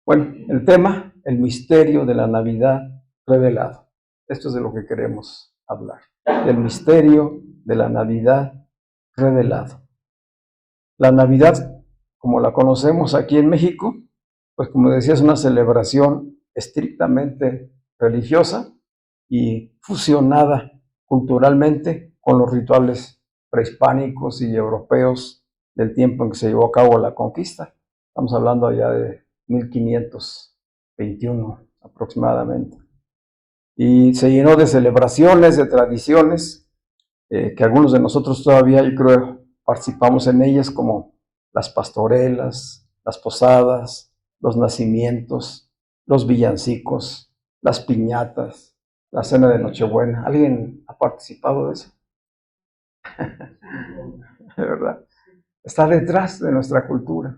Bueno, el tema, el misterio de la Navidad revelado. Esto es de lo que queremos hablar. El misterio de la Navidad revelado. La Navidad, como la conocemos aquí en México, pues como decía, es una celebración estrictamente religiosa y fusionada culturalmente con los rituales prehispánicos y europeos del tiempo en que se llevó a cabo la conquista. Estamos hablando ya de 1521 aproximadamente. Y se llenó de celebraciones, de tradiciones, que algunos de nosotros todavía, yo creo, participamos en ellas, como las pastorelas, las posadas, los nacimientos, los villancicos, las piñatas, la cena de Nochebuena. ¿Alguien ha participado de eso? De verdad. Está detrás de nuestra cultura.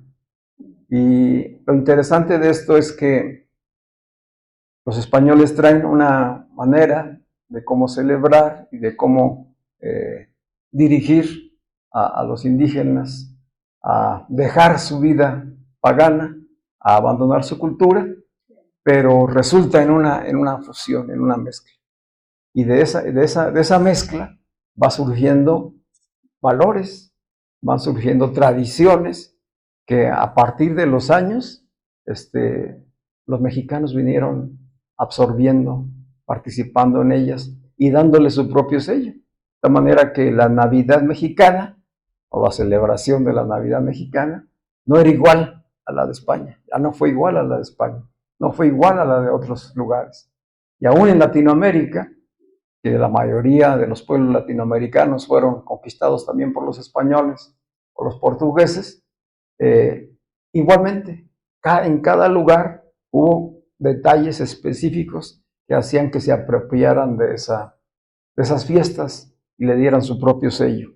Y lo interesante de esto es que los españoles traen una manera de cómo celebrar y de cómo dirigir a los indígenas a dejar su vida pagana, a abandonar su cultura, pero resulta en una fusión, en una mezcla. Y de esa mezcla va surgiendo valores, van surgiendo tradiciones que a partir de los años los mexicanos vinieron absorbiendo, participando en ellas y dándole su propio sello. De manera que la Navidad mexicana, o la celebración de la Navidad mexicana, no era igual a la de España, ya no fue igual a la de España, no fue igual a la de otros lugares. Y aún en Latinoamérica, que la mayoría de los pueblos latinoamericanos fueron conquistados también por los españoles o los portugueses, igualmente, en cada lugar hubo detalles específicos que hacían que se apropiaran de esas fiestas y le dieran su propio sello.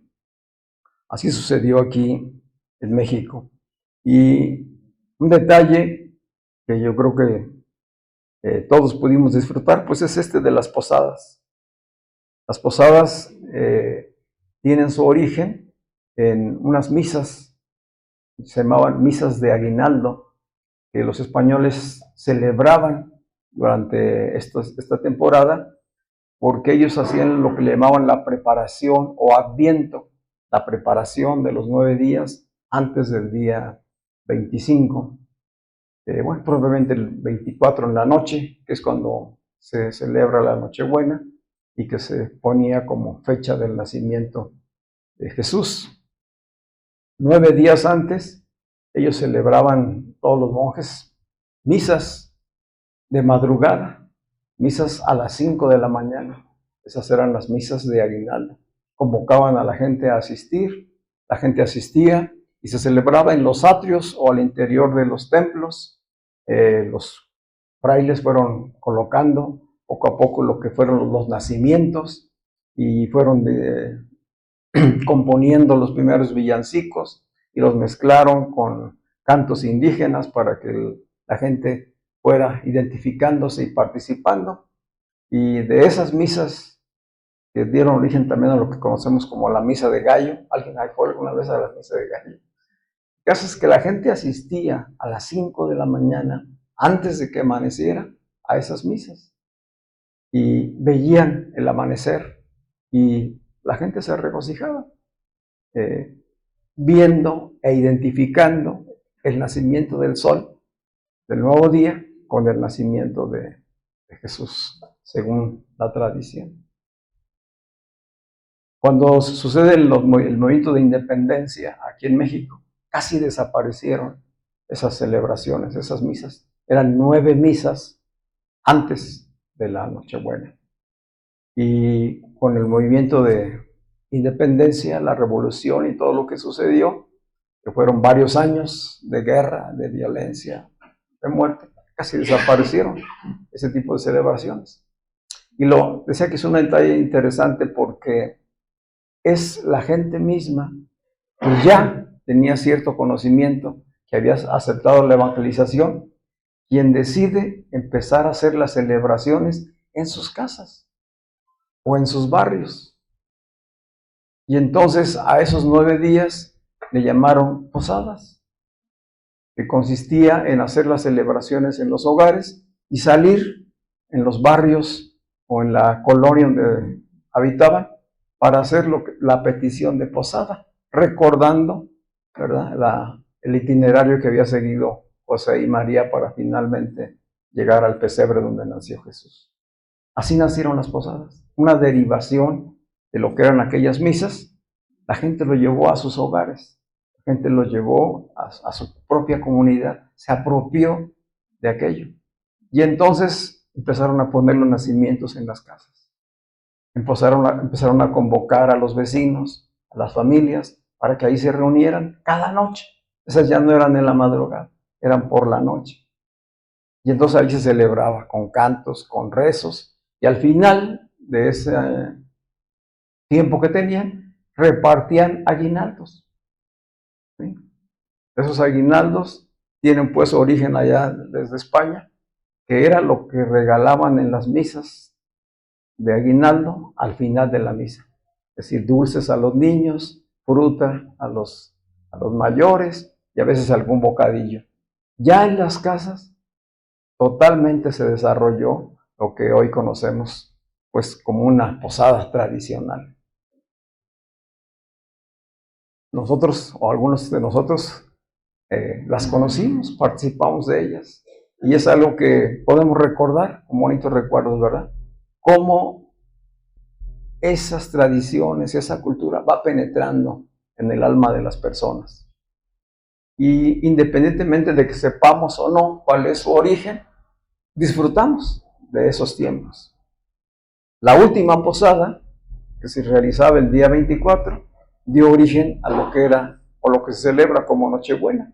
Así sucedió aquí en México. Y un detalle que yo creo que todos pudimos disfrutar, pues es este de las posadas. Las posadas tienen su origen en unas misas, se llamaban misas de aguinaldo, que los españoles celebraban durante esta temporada, porque ellos hacían lo que le llamaban la preparación o adviento, la preparación de los 9 días antes del día 25. Bueno, probablemente el 24 en la noche, que es cuando se celebra la Nochebuena, y que se ponía como fecha del nacimiento de Jesús. 9 días antes, ellos celebraban, todos los monjes, misas de madrugada, misas a las 5 de la mañana. Esas eran las misas de aguinaldo. Convocaban a la gente a asistir, la gente asistía y se celebraba en los atrios o al interior de los templos. Los frailes fueron colocando poco a poco lo que fueron los nacimientos y fueron componiendo los primeros villancicos y los mezclaron con cantos indígenas para que la gente fuera identificándose y participando. Y de esas misas que dieron origen también a lo que conocemos como la misa de gallo. ¿Alguien fue alguna vez a la misa de gallo? El caso es que la gente asistía a las 5 de la mañana, antes de que amaneciera, a esas misas. Y veían el amanecer y la gente se regocijaba, viendo e identificando el nacimiento del sol, del nuevo día, con el nacimiento de Jesús, según la tradición. Cuando sucede el movimiento de independencia aquí en México, casi desaparecieron esas celebraciones, esas misas. Eran 9 misas antes de la Nochebuena. Y con el movimiento de independencia, la revolución y todo lo que sucedió, que fueron varios años de guerra, de violencia, de muerte, casi desaparecieron ese tipo de celebraciones. Y lo decía que es un detalle interesante porque es la gente misma pues ya tenía cierto conocimiento, que había aceptado la evangelización, quien decide empezar a hacer las celebraciones en sus casas o en sus barrios. Y entonces a esos 9 días le llamaron posadas, que consistía en hacer las celebraciones en los hogares y salir en los barrios o en la colonia donde habitaban para hacer la petición de posada, recordando, ¿verdad?, el itinerario que había seguido José y María para finalmente llegar al pesebre donde nació Jesús. Así nacieron las posadas, una derivación de lo que eran aquellas misas. La gente lo llevó a sus hogares, la gente lo llevó a su propia comunidad, se apropió de aquello. Y entonces empezaron a poner los nacimientos en las casas. Empezaron a convocar a los vecinos, a las familias, para que ahí se reunieran cada noche. Esas ya no eran en la madrugada, eran por la noche. Y entonces ahí se celebraba con cantos, con rezos, y al final de ese tiempo que tenían, repartían aguinaldos. ¿Sí? Esos aguinaldos tienen pues origen allá desde España, que era lo que regalaban en las misas de aguinaldo al final de la misa. Es decir, dulces a los niños, fruta a los mayores y a veces algún bocadillo. Ya en las casas totalmente se desarrolló lo que hoy conocemos pues como una posada tradicional. Nosotros, o algunos de nosotros, las conocimos, participamos de ellas, y es algo que podemos recordar con bonitos recuerdos, ¿verdad? Cómo esas tradiciones, esa cultura va penetrando en el alma de las personas. Y independientemente de que sepamos o no cuál es su origen, disfrutamos de esos tiempos. La última posada, que se realizaba el día 24, dio origen a lo que era o lo que se celebra como Nochebuena,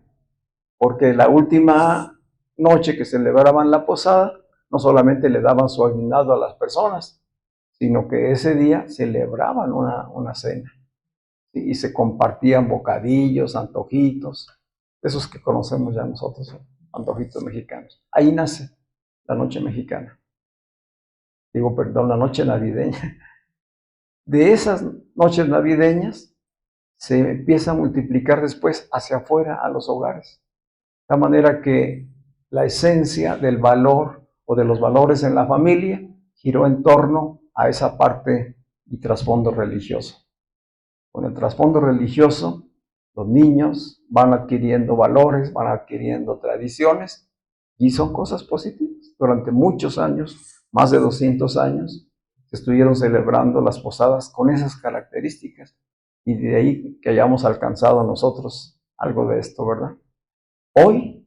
porque la última noche que celebraban la posada, no solamente le daban su aguinaldo a las personas, sino que ese día celebraban una cena, ¿sí? Y se compartían bocadillos, antojitos, esos que conocemos ya nosotros, antojitos mexicanos. Ahí nace la noche mexicana. La noche navideña. De esas noches navideñas se empieza a multiplicar después hacia afuera a los hogares. De manera que la esencia del valor o de los valores en la familia giró en torno a esa parte y trasfondo religioso. Con el trasfondo religioso, los niños van adquiriendo valores, van adquiriendo tradiciones y son cosas positivas. Durante muchos años, más de 200 años, se estuvieron celebrando las posadas con esas características y de ahí que hayamos alcanzado nosotros algo de esto, ¿verdad? Hoy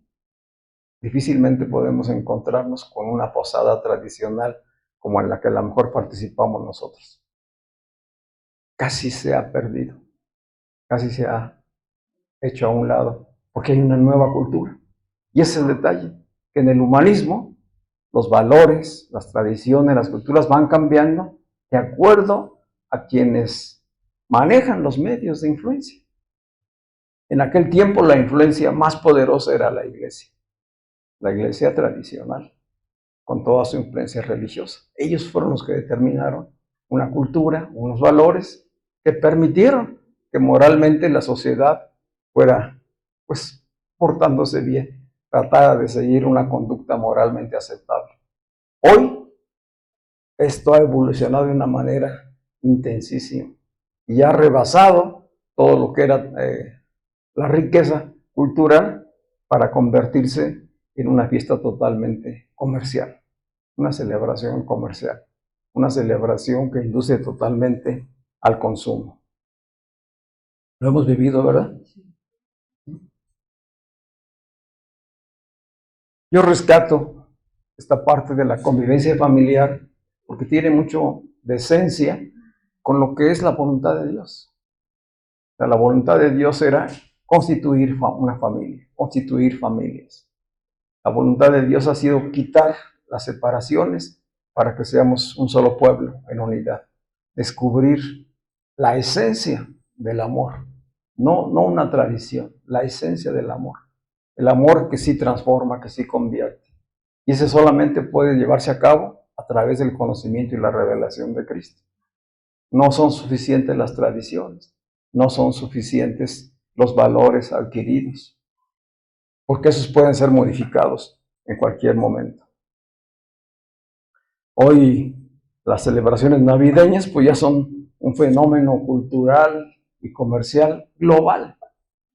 difícilmente podemos encontrarnos con una posada tradicional como en la que a lo mejor participamos nosotros. Casi se ha perdido, casi se ha hecho a un lado, porque hay una nueva cultura. Y ese es el detalle, que en el humanismo los valores, las tradiciones, las culturas van cambiando de acuerdo a quienes manejan los medios de influencia. En aquel tiempo la influencia más poderosa era la iglesia tradicional, con toda su influencia religiosa. Ellos fueron los que determinaron una cultura, unos valores que permitieron que moralmente la sociedad fuera, pues, portándose bien, tratara de seguir una conducta moralmente aceptable. Hoy esto ha evolucionado de una manera intensísima y ha rebasado todo lo que era la riqueza cultural para convertirse en una fiesta totalmente comercial, una celebración comercial, una celebración que induce totalmente al consumo. Lo hemos vivido, ¿verdad? Yo rescato esta parte de la convivencia familiar porque tiene mucho de esencia con lo que es la voluntad de Dios. O sea, la voluntad de Dios era constituir una familia, constituir familias. La voluntad de Dios ha sido quitar las separaciones para que seamos un solo pueblo en unidad. Descubrir la esencia del amor, no una tradición, la esencia del amor. El amor que sí transforma, que sí convierte. Y ese solamente puede llevarse a cabo a través del conocimiento y la revelación de Cristo. No son suficientes las tradiciones, no son suficientes los valores adquiridos, porque esos pueden ser modificados en cualquier momento. Hoy las celebraciones navideñas pues ya son un fenómeno cultural y comercial global.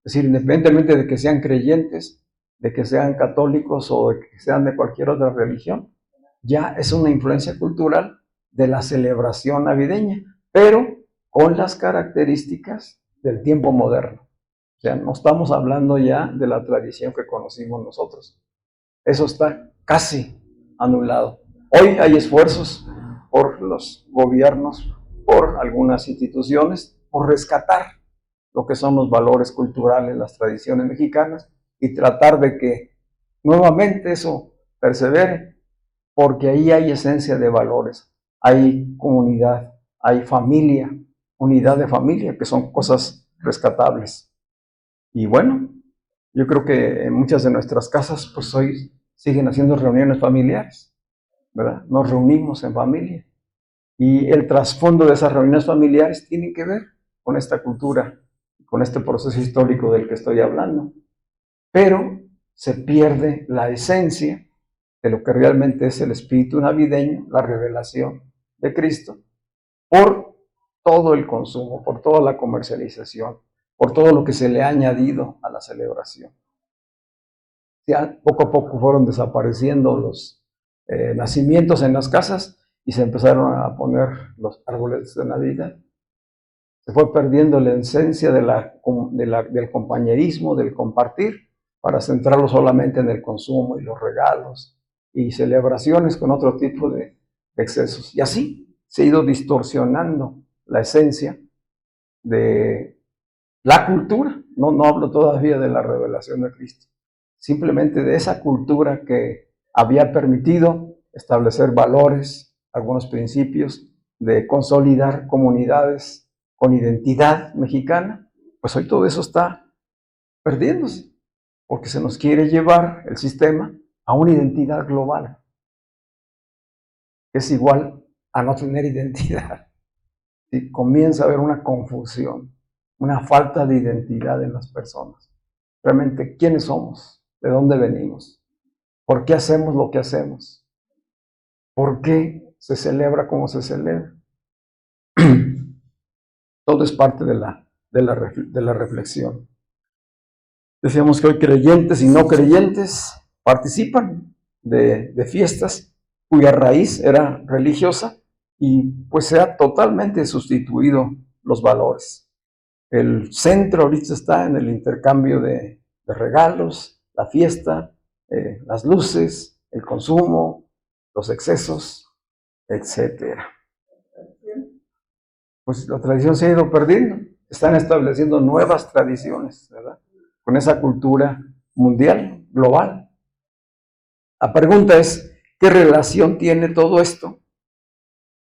Es decir, independientemente de que sean creyentes, de que sean católicos o de que sean de cualquier otra religión, ya es una influencia cultural de la celebración navideña, pero con las características del tiempo moderno. O sea, no estamos hablando ya de la tradición que conocimos nosotros. Eso está casi anulado. Hoy hay esfuerzos por los gobiernos, por algunas instituciones, por rescatar lo que son los valores culturales, las tradiciones mexicanas, y tratar de que nuevamente eso persevere, porque ahí hay esencia de valores, hay comunidad, hay familia, unidad de familia, que son cosas rescatables. Y bueno, yo creo que en muchas de nuestras casas, pues hoy siguen haciendo reuniones familiares, ¿verdad? Nos reunimos en familia. Y el trasfondo de esas reuniones familiares tiene que ver con esta cultura, con este proceso histórico del que estoy hablando. Pero se pierde la esencia de lo que realmente es el espíritu navideño, la revelación de Cristo, por todo el consumo, por toda la comercialización, por todo lo que se le ha añadido a la celebración. Ya poco a poco fueron desapareciendo los nacimientos en las casas y se empezaron a poner los árboles de Navidad. Se fue perdiendo la esencia del compañerismo, del compartir, para centrarlo solamente en el consumo y los regalos y celebraciones con otro tipo de excesos. Y así se ha ido distorsionando la esencia de la cultura. No hablo todavía de la revelación de Cristo, simplemente de esa cultura que había permitido establecer valores, algunos principios, de consolidar comunidades con identidad mexicana. Pues hoy todo eso está perdiéndose, porque se nos quiere llevar el sistema a una identidad global, que es igual a no tener identidad. Y comienza a haber una confusión, una falta de identidad en las personas. Realmente, ¿quiénes somos? ¿De dónde venimos? ¿Por qué hacemos lo que hacemos? ¿Por qué se celebra como se celebra? Todo es parte de la reflexión. Decíamos que hoy creyentes y no creyentes participan de fiestas cuya raíz era religiosa y pues se ha totalmente sustituido los valores. El centro ahorita está en el intercambio de regalos, la fiesta, las luces, el consumo, los excesos, etcétera. Pues la tradición se ha ido perdiendo. Están estableciendo nuevas tradiciones, ¿verdad? Con esa cultura mundial, global. La pregunta es, ¿qué relación tiene todo esto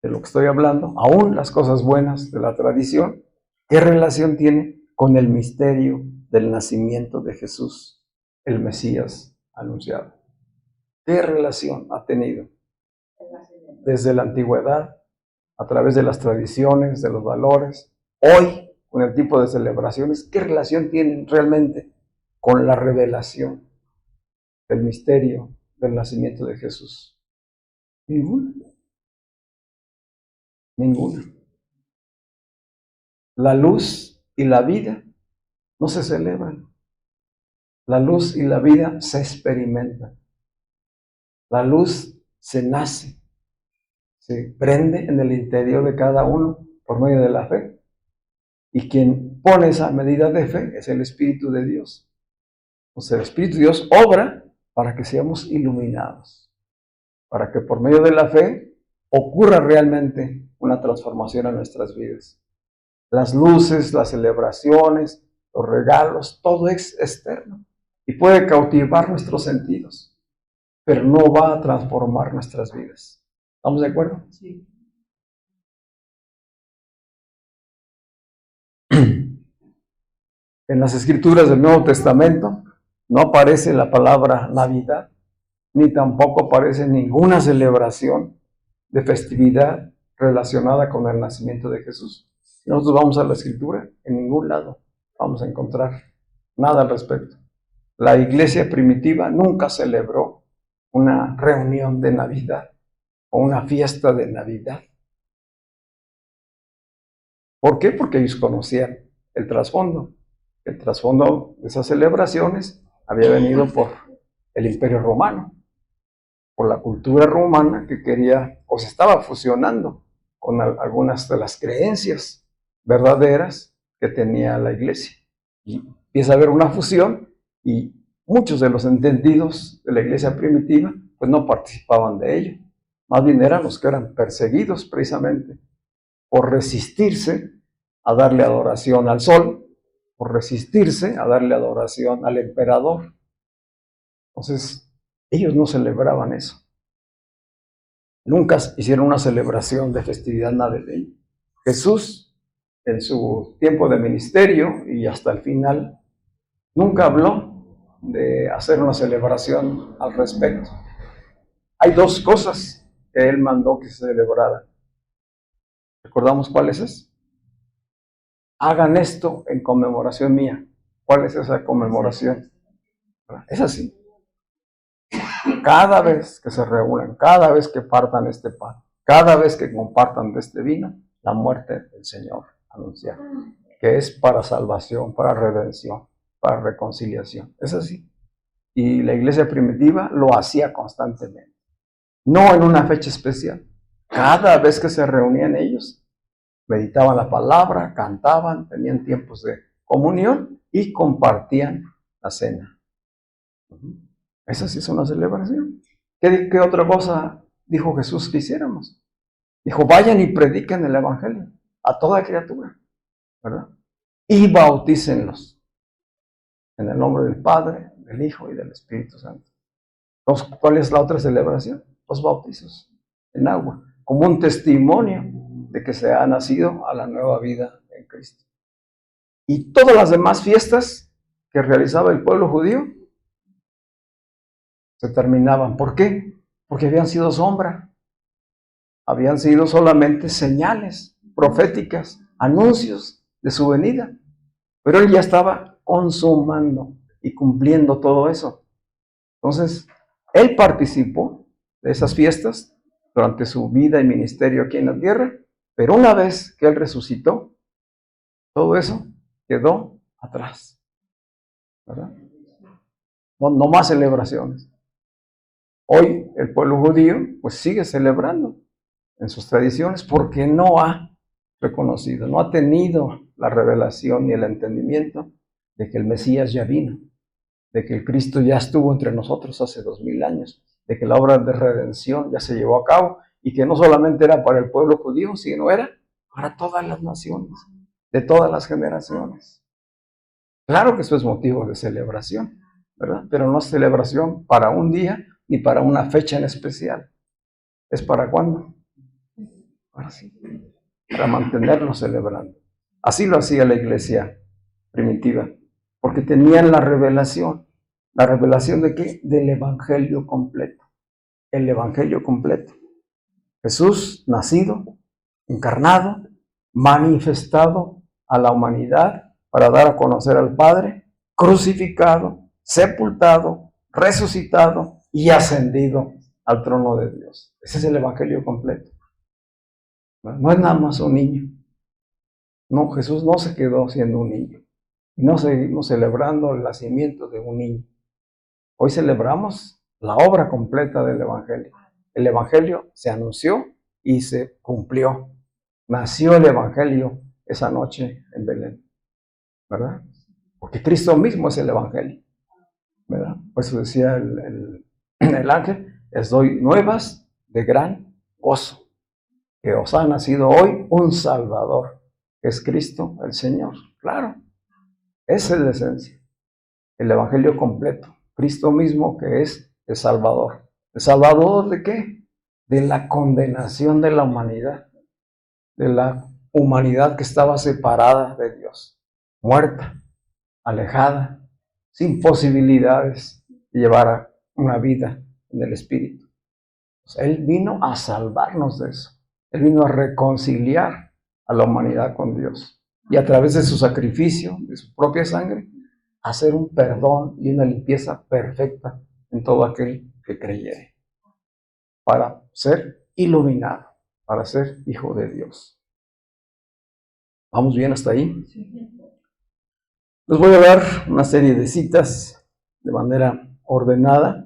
de lo que estoy hablando, aún las cosas buenas de la tradición? ¿Qué relación tiene con el misterio del nacimiento de Jesús, el Mesías anunciado? ¿Qué relación ha tenido desde la antigüedad, a través de las tradiciones, de los valores, hoy con el tipo de celebraciones? ¿Qué relación tienen realmente con la revelación del misterio del nacimiento de Jesús? Ninguna. Ninguna. La luz y la vida no se celebran. La luz y la vida se experimentan. La luz se nace, se prende en el interior de cada uno por medio de la fe. Y quien pone esa medida de fe es el Espíritu de Dios. O sea, el Espíritu de Dios obra para que seamos iluminados, para que por medio de la fe ocurra realmente una transformación en nuestras vidas. Las luces, las celebraciones, los regalos, todo es externo y puede cautivar nuestros sentidos, pero no va a transformar nuestras vidas. ¿Estamos de acuerdo? Sí. En las escrituras del Nuevo Testamento no aparece la palabra Navidad, ni tampoco aparece ninguna celebración de festividad relacionada con el nacimiento de Jesús. Si nosotros vamos a la escritura, en ningún lado vamos a encontrar nada al respecto. La iglesia primitiva nunca celebró una reunión de Navidad o una fiesta de Navidad. ¿Por qué? Porque ellos conocían el trasfondo. El trasfondo de esas celebraciones había venido por el Imperio Romano, por la cultura romana que quería o se estaba fusionando con algunas de las creencias verdaderas que tenía la iglesia. Y empieza a haber una fusión y muchos de los entendidos de la iglesia primitiva pues no participaban de ello. Más bien eran los que eran perseguidos precisamente por resistirse a darle adoración al sol, por resistirse a darle adoración al emperador. Entonces, ellos no celebraban eso. Nunca hicieron una celebración de festividad navideña. Jesús, en su tiempo de ministerio y hasta el final, nunca habló de hacer una celebración al respecto. Hay dos cosas que él mandó que se celebraran. ¿Recordamos cuáles es? Hagan esto en conmemoración mía. ¿Cuál es esa conmemoración? Es así. Cada vez que se reúnan, cada vez que partan este pan, cada vez que compartan de este vino, la muerte del Señor anunciar, que es para salvación, para redención, para reconciliación. Es así. Y la iglesia primitiva lo hacía constantemente. No en una fecha especial. Cada vez que se reunían ellos, meditaban la palabra, cantaban, tenían tiempos de comunión y compartían la cena. Esa sí es una celebración. ¿Qué otra cosa dijo Jesús que hiciéramos? Dijo, vayan y prediquen el evangelio a toda criatura, ¿verdad? Y bautícenlos en el nombre del Padre, del Hijo y del Espíritu Santo. Entonces, ¿cuál es la otra celebración? Los bautizos en agua, como un testimonio de que se ha nacido a la nueva vida en Cristo. Y todas las demás fiestas que realizaba el pueblo judío se terminaban. ¿Por qué? Porque habían sido sombra. Habían sido solamente señales proféticas, anuncios de su venida. Pero él ya estaba consumando y cumpliendo todo eso. Entonces, él participó de esas fiestas durante su vida y ministerio aquí en la tierra, pero una vez que él resucitó, todo eso quedó atrás, ¿verdad? No más celebraciones. Hoy el pueblo judío pues sigue celebrando en sus tradiciones porque no ha reconocido, no ha tenido la revelación ni el entendimiento de que el Mesías ya vino, de que el Cristo ya estuvo entre nosotros hace 2000 años, de que la obra de redención ya se llevó a cabo y que no solamente era para el pueblo judío, sino era para todas las naciones, de todas las generaciones. Claro que eso es motivo de celebración, ¿verdad? Pero no es celebración para un día ni para una fecha en especial. ¿Es para cuándo? Para siempre, para mantenerlo celebrando. Así lo hacía la iglesia primitiva, porque tenían la revelación. ¿La revelación de qué? Del evangelio completo. El evangelio completo. Jesús, nacido, encarnado, manifestado a la humanidad para dar a conocer al Padre, crucificado, sepultado, resucitado y ascendido al trono de Dios. Ese es el evangelio completo. No es nada más un niño. No, Jesús no se quedó siendo un niño. Y no seguimos celebrando el nacimiento de un niño. Hoy celebramos la obra completa del evangelio. El evangelio se anunció y se cumplió. Nació el evangelio esa noche en Belén, ¿verdad? Porque Cristo mismo es el evangelio, ¿verdad? Por eso decía el ángel, les doy nuevas de gran gozo, que os ha nacido hoy un Salvador, que es Cristo el Señor. Claro, esa es la esencia, el evangelio completo, Cristo mismo que es el Salvador. ¿El Salvador de qué? De la condenación de la humanidad, de la humanidad que estaba separada de Dios, muerta, alejada, sin posibilidades de llevar una vida en el Espíritu. O sea, Él vino a salvarnos de eso. Él vino a reconciliar a la humanidad con Dios. Y a través de su sacrificio, de su propia sangre, hacer un perdón y una limpieza perfecta en todo aquel que creyere, para ser iluminado, para ser hijo de Dios. ¿Vamos bien hasta ahí? Les voy a dar una serie de citas de manera ordenada.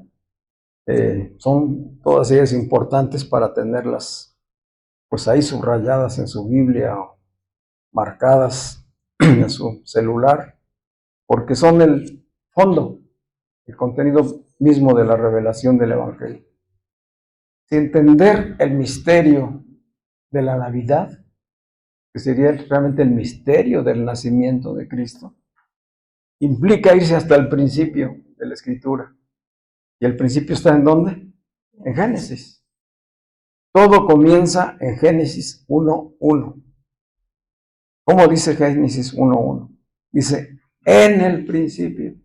Son todas ellas importantes para tenerlas pues ahí subrayadas en su Biblia o marcadas en su celular, porque son el fondo, el contenido mismo de la revelación del Evangelio. Si entender el misterio de la Navidad, que sería realmente el misterio del nacimiento de Cristo, implica irse hasta el principio de la Escritura. ¿Y el principio está en dónde? En Génesis. Todo comienza en Génesis 1:1. ¿Cómo dice Génesis 1:1? Dice, en el principio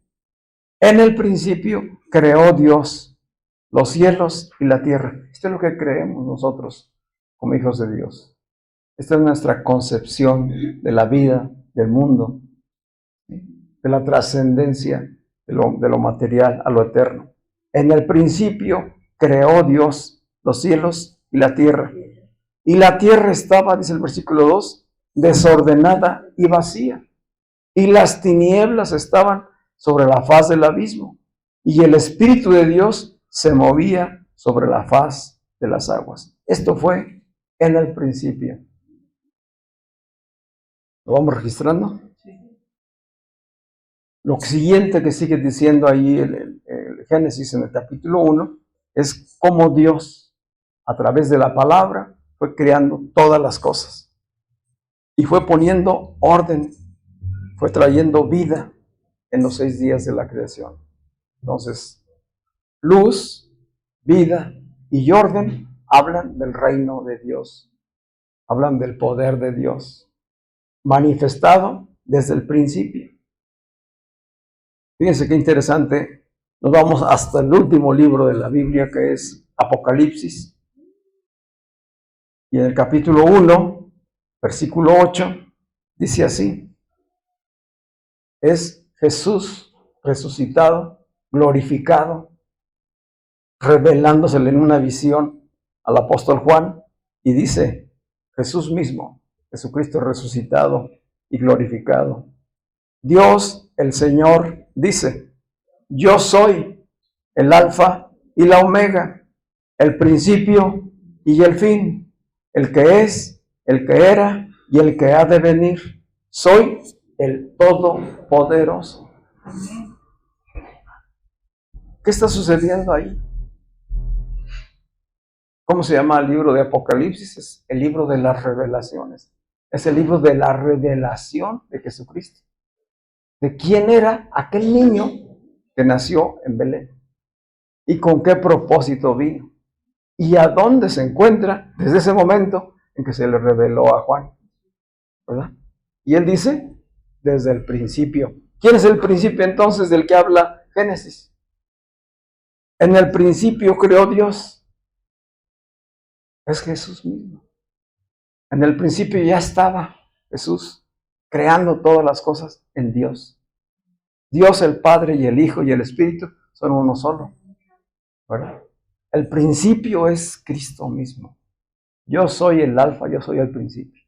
creó Dios los cielos y la tierra. Esto es lo que creemos nosotros como hijos de Dios. Esta es nuestra concepción de la vida, del mundo, de la trascendencia de lo material a lo eterno. En el principio creó Dios los cielos y la tierra. Y la tierra estaba, dice el versículo 2, desordenada y vacía. Y las tinieblas estaban sobre la faz del abismo. Y el Espíritu de Dios se movía sobre la faz de las aguas. Esto fue en el principio. ¿Lo vamos registrando? Lo siguiente que sigue diciendo ahí el Génesis en el capítulo 1 es cómo Dios, a través de la palabra, fue creando todas las cosas. Y fue poniendo orden, fue trayendo vida en los 6 días de la creación. Entonces, luz, vida y orden hablan del reino de Dios, hablan del poder de Dios, manifestado desde el principio. Fíjense qué interesante, nos vamos hasta el último libro de la Biblia, que es Apocalipsis. Y en el capítulo 1, versículo 8, dice así, es Jesús resucitado, glorificado, revelándosele en una visión al apóstol Juan, y dice, Jesús mismo, Jesucristo resucitado y glorificado. Dios, el Señor, dice, yo soy el Alfa y la Omega, el principio y el fin, el que es, el que era y el que ha de venir. Soy el Todopoderoso. ¿Qué está sucediendo ahí? ¿Cómo se llama el libro de Apocalipsis? Es el libro de las revelaciones. Es el libro de la revelación de Jesucristo. De quién era aquel niño que nació en Belén. Y con qué propósito vino. Y a dónde se encuentra desde ese momento en que se le reveló a Juan. ¿Verdad? Y él dice, desde el principio. ¿Quién es el principio entonces del que habla Génesis? En el principio creó Dios. Es Jesús mismo. En el principio ya estaba Jesús creando todas las cosas en Dios. Dios el Padre y el Hijo y el Espíritu son uno solo. ¿Verdad? El principio es Cristo mismo. Yo soy el alfa, yo soy el principio.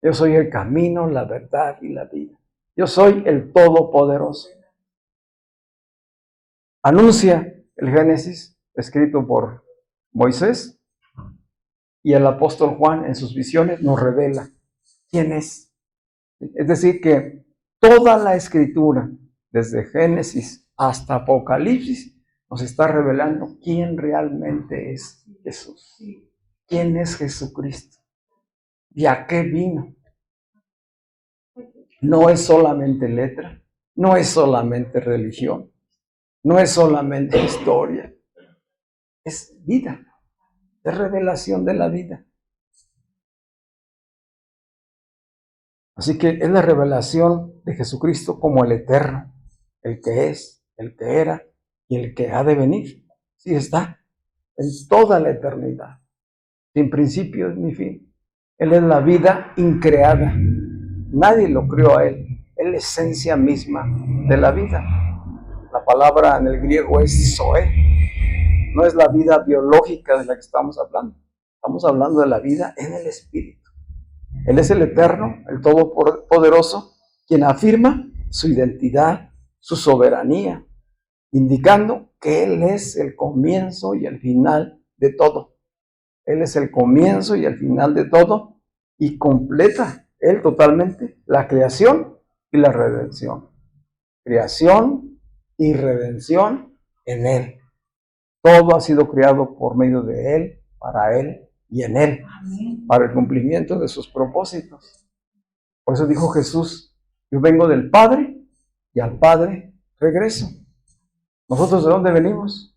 Yo soy el camino, la verdad y la vida. Yo soy el Todopoderoso. Anuncia el Génesis, escrito por Moisés, y el apóstol Juan en sus visiones nos revela quién es. Es decir, que toda la escritura, desde Génesis hasta Apocalipsis, nos está revelando quién realmente es Jesús. ¿Quién es Jesucristo? ¿Y a qué vino? No es solamente letra, no es solamente religión, no es solamente historia, es vida, es revelación de la vida. Así que es la revelación de Jesucristo como el eterno, el que es, el que era y el que ha de venir. Sí está en toda la eternidad, sin principio ni fin. Él es la vida increada. Nadie lo creó a Él. Es la esencia misma de la vida. La palabra en el griego es zoe. No es la vida biológica de la que estamos hablando. Estamos hablando de la vida en el Espíritu. Él es el eterno, el todopoderoso, quien afirma su identidad, su soberanía, indicando que Él es el comienzo y el final de todo. Él es el comienzo y el final de todo y completa Él totalmente la creación y la redención. Creación y redención en Él. Todo ha sido creado por medio de Él, para Él y en Él, para el cumplimiento de sus propósitos. Por eso dijo Jesús, yo vengo del Padre y al Padre regreso. ¿Nosotros de dónde venimos?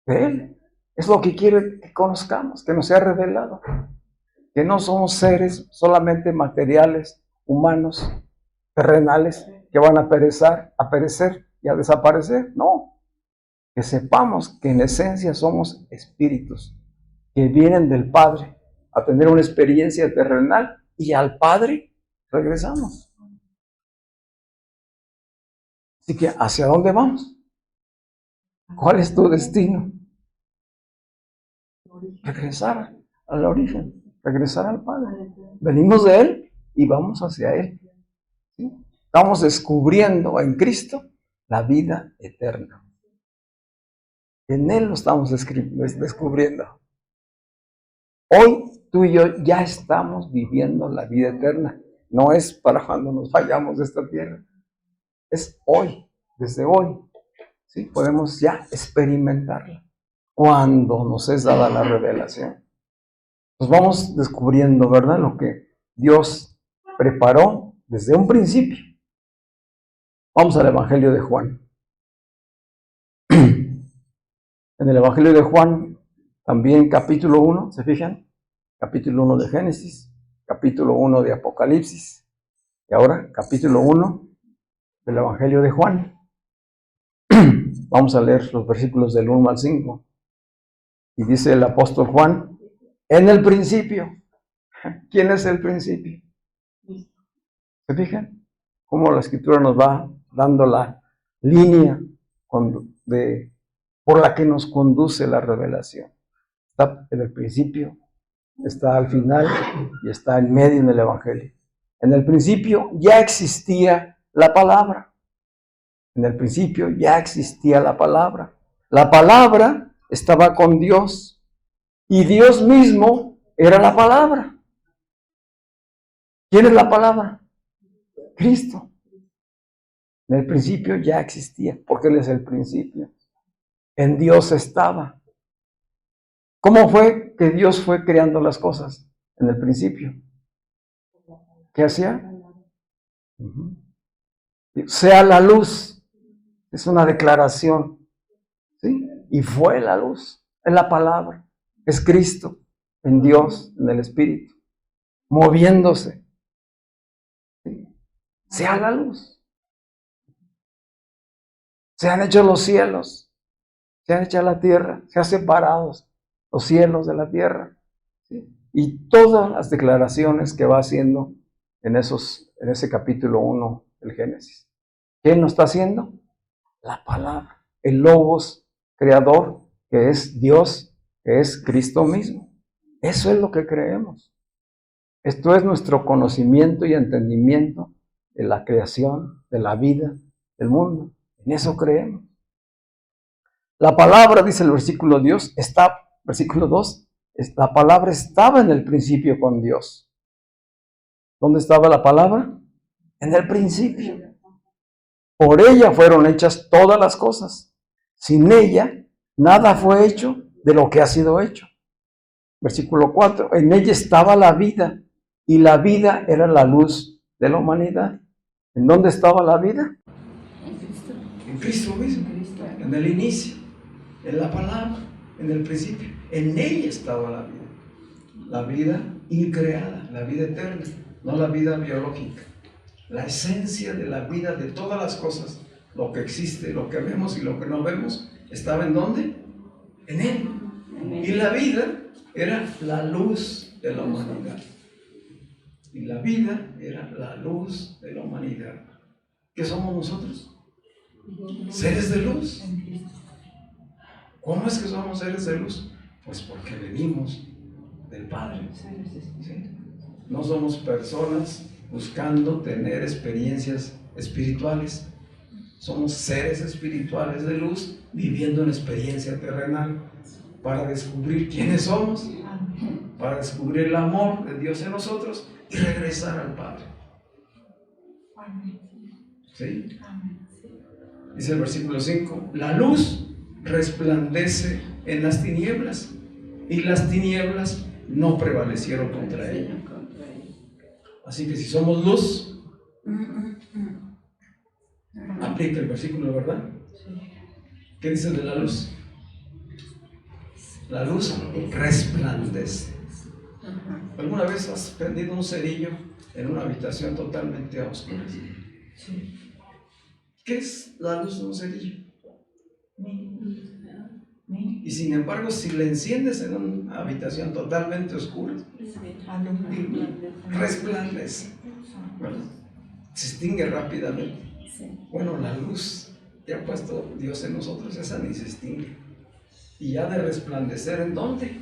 De Él. Es lo que quiere que conozcamos, que nos sea revelado. Que no somos seres solamente materiales, humanos, terrenales, que van a perecer y a desaparecer. No. Que sepamos que en esencia somos espíritus que vienen del Padre a tener una experiencia terrenal y al Padre regresamos. Así que, ¿hacia dónde vamos? ¿Cuál es tu destino? Regresar al origen, regresar al Padre. Venimos de Él y vamos hacia Él. ¿Sí? Estamos descubriendo en Cristo la vida eterna. En Él lo estamos descubriendo. Hoy tú y yo ya estamos viviendo la vida eterna. No es para cuando nos vayamos de esta tierra. Es hoy, desde hoy. ¿Sí? Podemos ya experimentarla cuando nos es dada la revelación. Nos vamos descubriendo, ¿verdad? Lo que Dios preparó desde un principio. Vamos al Evangelio de Juan. En el Evangelio de Juan, también capítulo 1, ¿se fijan? Capítulo 1 de Génesis, capítulo 1 de Apocalipsis, y ahora capítulo 1 del Evangelio de Juan. Vamos a leer los versículos del 1 al 5. Y dice el apóstol Juan, en el principio. ¿Quién es el principio? ¿Se fijan? Cómo la Escritura nos va dando la línea por la que nos conduce la revelación. Está en el principio, está al final y está en medio en el Evangelio. En el principio ya existía la palabra. En el principio ya existía la palabra. La palabra estaba con Dios y Dios mismo era la palabra. ¿Quién es la palabra? Cristo. En el principio ya existía, porque Él es el principio. En Dios estaba. ¿Cómo fue que Dios fue creando las cosas en el principio? ¿Qué hacía? Sea la luz. Es una declaración. ¿Sí? Y fue la luz. Es la palabra. Es Cristo en Dios, en el Espíritu, moviéndose. ¿Sí? Sea la luz. Se han hecho los cielos. Se han hecho la tierra. Se han separado los cielos de la tierra. ¿Sí? Y todas las declaraciones que va haciendo en ese capítulo 1 del Génesis. ¿Quién lo está haciendo? La palabra. El Logos creador, que es Dios, que es Cristo mismo. Eso es lo que creemos. Esto es nuestro conocimiento y entendimiento de la creación, de la vida, del mundo. En eso creemos. La palabra, dice el versículo 2, versículo 2, la palabra estaba en el principio con Dios. ¿Dónde estaba la palabra? En el principio. Por ella fueron hechas todas las cosas. Sin ella, nada fue hecho de lo que ha sido hecho. Versículo 4, en ella estaba la vida, y la vida era la luz de la humanidad. ¿En dónde estaba la vida? En Cristo. En Cristo mismo, en el inicio, en la palabra, en el principio. En ella estaba la vida increada, la vida eterna. no la vida biológica. La esencia de la vida de todas las cosas, lo que existe, lo que vemos y lo que no vemos, estaba ¿en dónde? En Él. Y la vida era la luz de la humanidad. Y la vida era la luz de la humanidad. ¿Qué somos nosotros? Seres de luz. ¿Cómo es que somos seres de luz? Pues porque venimos del Padre. ¿Sí? No somos personas buscando tener experiencias espirituales. Somos seres espirituales de luz viviendo una experiencia terrenal para descubrir quiénes somos, para descubrir el amor de Dios en nosotros y regresar al Padre. ¿Sí? Dice el versículo 5, la luz resplandece en las tinieblas y las tinieblas no prevalecieron contra ella. Así que si somos luz, aplica el versículo, ¿verdad? ¿Qué dice de la luz? La luz resplandece. ¿Alguna vez has prendido un cerillo en una habitación totalmente oscura? ¿Qué es la luz de un cerillo? Y sin embargo, si le enciendes en una habitación totalmente oscura, resplandece, ¿verdad? Se extingue rápidamente. Bueno, la luz que ha puesto Dios en nosotros, esa ni se extingue. Y ha de resplandecer ¿en dónde?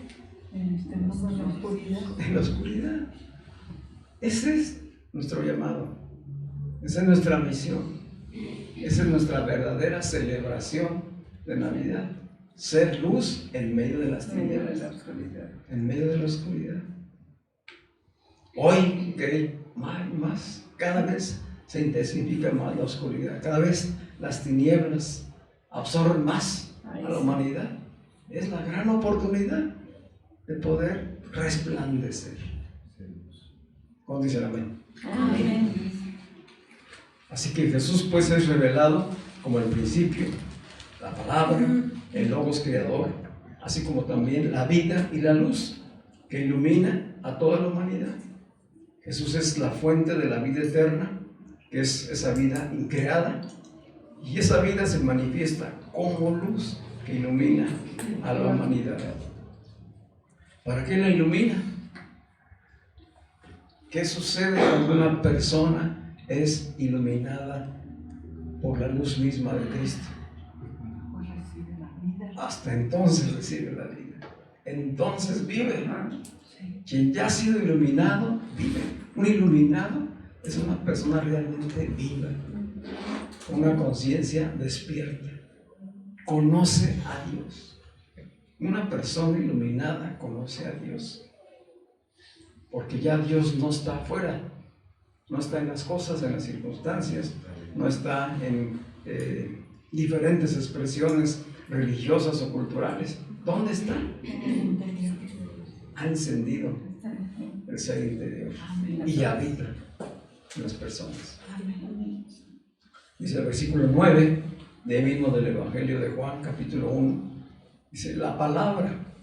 En la oscuridad. En la oscuridad. Ese es nuestro llamado. Esa es nuestra misión. Esa es nuestra verdadera celebración de Navidad. Ser luz en medio de las tinieblas. En medio de la oscuridad. Hoy, que más, cada vez se intensifica más la oscuridad. Cada vez las tinieblas absorben más a la humanidad. Es la gran oportunidad de poder resplandecer. ¿Cómo dicen amén? Amén. Así que Jesús pues es revelado como el principio, la palabra, el Logos creador, así como también la vida y la luz que ilumina a toda la humanidad. Jesús es la fuente de la vida eterna, que es esa vida increada, y esa vida se manifiesta como luz que ilumina a la humanidad. ¿Para qué la ilumina? ¿Qué sucede cuando una persona es iluminada por la luz misma de Cristo? Hasta entonces recibe la vida. Entonces vive. Quien ya ha sido iluminado, vive. Un iluminado es una persona realmente viva, una conciencia despierta. Conoce a Dios. Una persona iluminada conoce a Dios. Porque ya Dios no está afuera, no está en las cosas, en las circunstancias, no está en diferentes expresiones religiosas o culturales. ¿Dónde está? Ha encendido el ser interior y habita en las personas. Dice el versículo 9 de mismo del Evangelio de Juan, capítulo 1, dice, la palabra,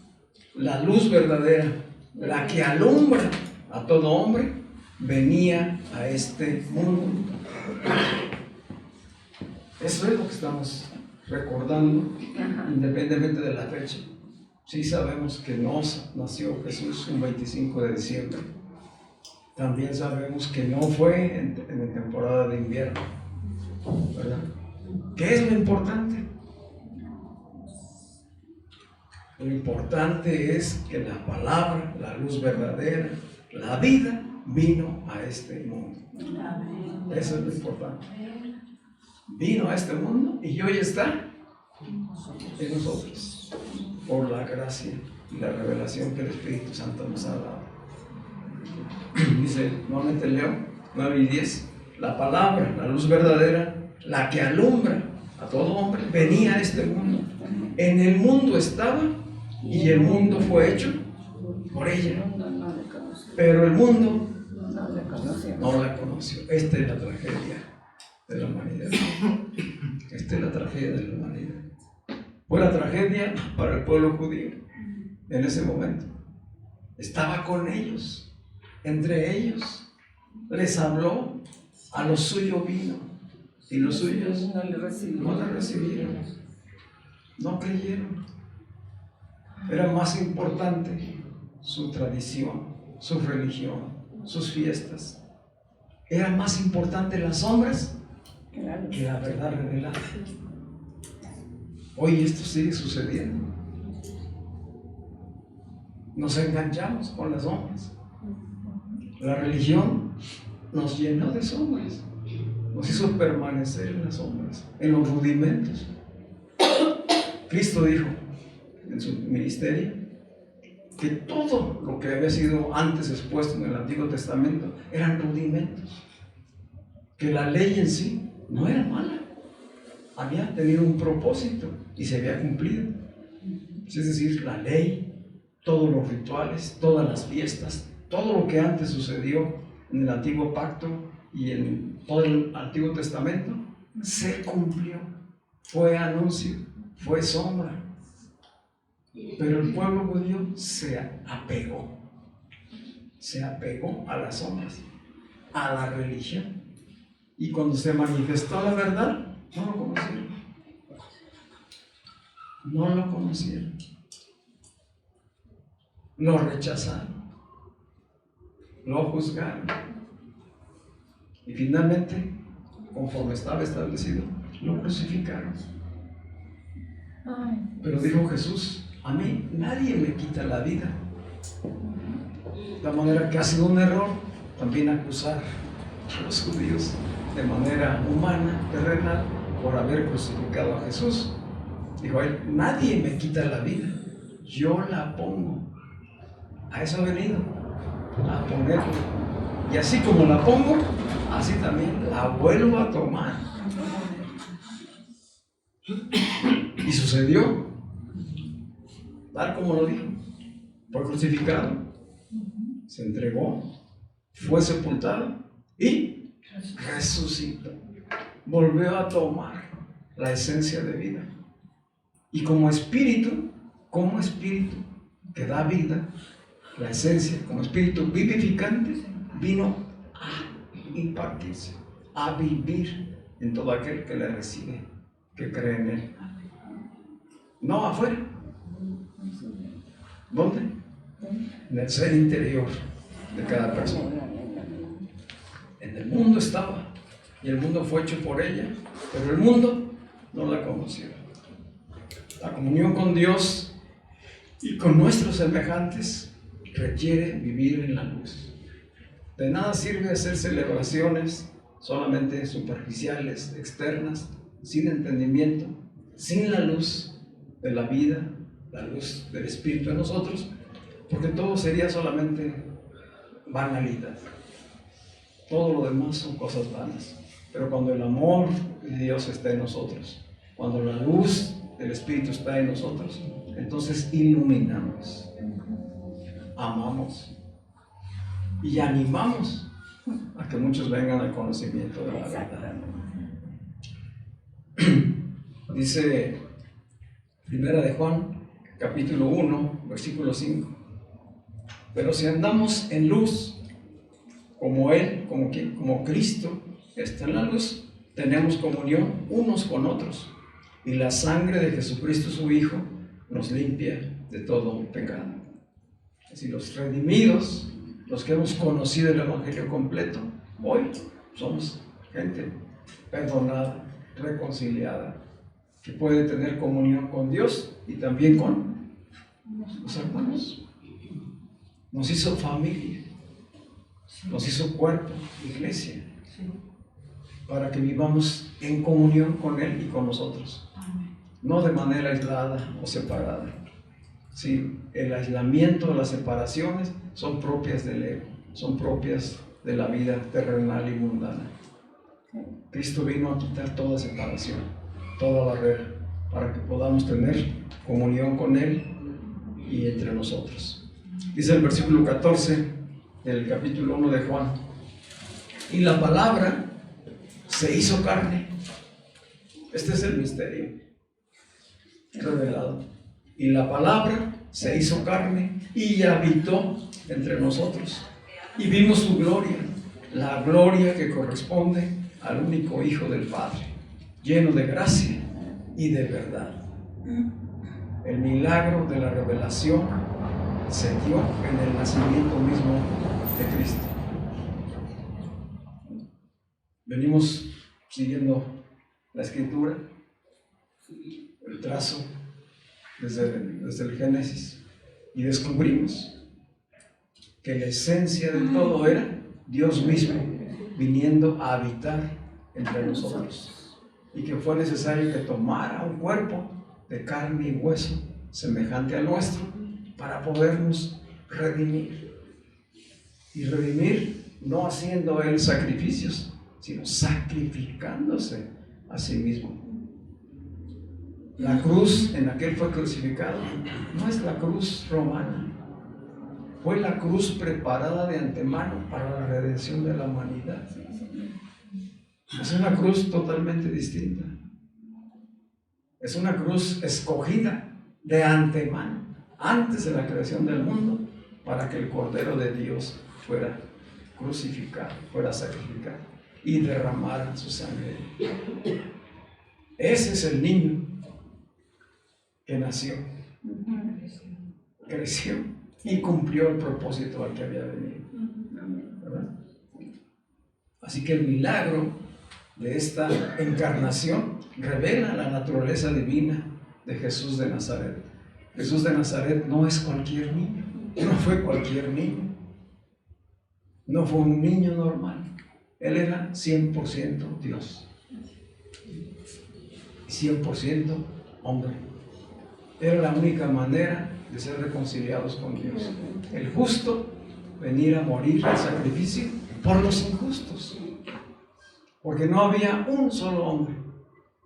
la luz verdadera, la que alumbra a todo hombre, venía a este mundo. Eso es lo que estamos recordando, independientemente de la fecha. Sí sabemos que no nació Jesús un 25 de diciembre. También sabemos que no fue en temporada de invierno, ¿verdad? ¿Qué es lo importante? Lo importante es que la palabra, la luz verdadera, la vida vino a este mundo. Eso es lo importante. Vino a este mundo y hoy está en nosotros por la gracia y la revelación que el Espíritu Santo nos ha dado. Dice, nuevamente leo 9 y 10, la palabra, la luz verdadera, la que alumbra a todo hombre, venía a este mundo. En el mundo estaba y el mundo fue hecho por ella, pero el mundo no la conoció. Esta es la tragedia de la humanidad. Esta es la tragedia de la humanidad. Fue la tragedia para el pueblo judío en ese momento. Estaba con ellos, entre ellos, les habló, a lo suyo vino, y los suyos no le recibieron, no creyeron. Era más importante su tradición, su religión, sus fiestas. Era más importante las sombras que la verdad revelada. Hoy esto sigue sucediendo. Nos enganchamos con las sombras. La religión nos llenó de sombras, nos hizo permanecer en las sombras, en los rudimentos. Cristo dijo en su ministerio que todo lo que había sido antes expuesto en el Antiguo Testamento eran rudimentos, que la ley en sí no era mala, había tenido un propósito y se había cumplido. Es decir, la ley, todos los rituales, todas las fiestas, todo lo que antes sucedió en el Antiguo Pacto y en todo el Antiguo Testamento se cumplió, fue anuncio, fue sombra. Pero el pueblo judío se apegó a las sombras, a la religión. Y cuando se manifestó la verdad, no lo conocieron. No lo conocieron. Lo rechazaron. Lo juzgaron. Y finalmente, conforme estaba establecido, lo crucificaron. Pero dijo Jesús: a mí nadie me quita la vida. De manera que ha sido un error también acusar a los judíos de manera humana, terrenal, por haber crucificado a Jesús. Dijo él: nadie me quita la vida, yo la pongo. A eso ha venido, a ponerla. Y así como la pongo, así también la vuelvo a tomar. Y sucedió tal como lo dijo. Fue crucificado, se entregó, fue sepultado y resucitó. Volvió a tomar la esencia de vida. Y como espíritu que da vida, la esencia, como espíritu vivificante, vino a impartirse, a vivir en todo aquel que le recibe, que cree en él. No afuera. ¿Dónde? En el ser interior de cada persona. En el mundo estaba, y el mundo fue hecho por ella, pero el mundo no la conoció. La comunión con Dios y con nuestros semejantes requiere vivir en la luz. De nada sirve hacer celebraciones solamente superficiales, externas, sin entendimiento, sin la luz de la vida, la luz del Espíritu en nosotros, porque todo sería solamente banalidad. Todo lo demás son cosas vanas. Pero cuando el amor de Dios está en nosotros, cuando la luz del Espíritu está en nosotros, entonces iluminamos, amamos y animamos a que muchos vengan al conocimiento de la verdad. Dice Primera de Juan, capítulo 1, versículo 5. Pero si andamos en luz, como Él, como Cristo está en la luz, tenemos comunión unos con otros, y la sangre de Jesucristo su Hijo nos limpia de todo pecado. Así los redimidos, los que hemos conocido el Evangelio completo, hoy somos gente perdonada, reconciliada, que puede tener comunión con Dios y también con los hermanos. Nos hizo familia, nos hizo cuerpo, iglesia, para que vivamos en comunión con Él y con nosotros, no de manera aislada o separada. Sí, el aislamiento, las separaciones son propias del ego, son propias de la vida terrenal y mundana. Cristo vino a quitar toda separación, toda barrera, para que podamos tener comunión con Él y entre nosotros. Dice el versículo 14 del capítulo 1 de Juan: y la palabra se hizo carne. Este es el misterio revelado. Y la palabra se hizo carne y habitó entre nosotros. Y vimos su gloria, la gloria que corresponde al único Hijo del Padre, lleno de gracia y de verdad. El milagro de la revelación se dio en el nacimiento mismo de Cristo. Venimos siguiendo la Escritura, el trazo desde el Génesis, y descubrimos que la esencia de todo era Dios mismo viniendo a habitar entre nosotros, y que fue necesario que tomara un cuerpo de carne y hueso semejante al nuestro para podernos redimir. Y redimir no haciendo Él sacrificios, sino sacrificándose a sí mismo. La cruz en la que Él fue crucificado no es la cruz romana, fue la cruz preparada de antemano para la redención de la humanidad. Es una cruz totalmente distinta. Es una cruz escogida de antemano, antes de la creación del mundo, para que el Cordero de Dios fuera crucificado, fuera sacrificado y derramara su sangre. Ese es el niño que nació, creció y cumplió el propósito al que había venido, ¿verdad? Así que el milagro de esta encarnación revela la naturaleza divina de Jesús de Nazaret. Jesús de Nazaret no es cualquier niño, no fue cualquier niño, no fue un niño normal. Él era 100% Dios, 100% hombre. Era la única manera de ser reconciliados con Dios. El justo venir a morir en sacrificio por los injustos, porque no había un solo hombre,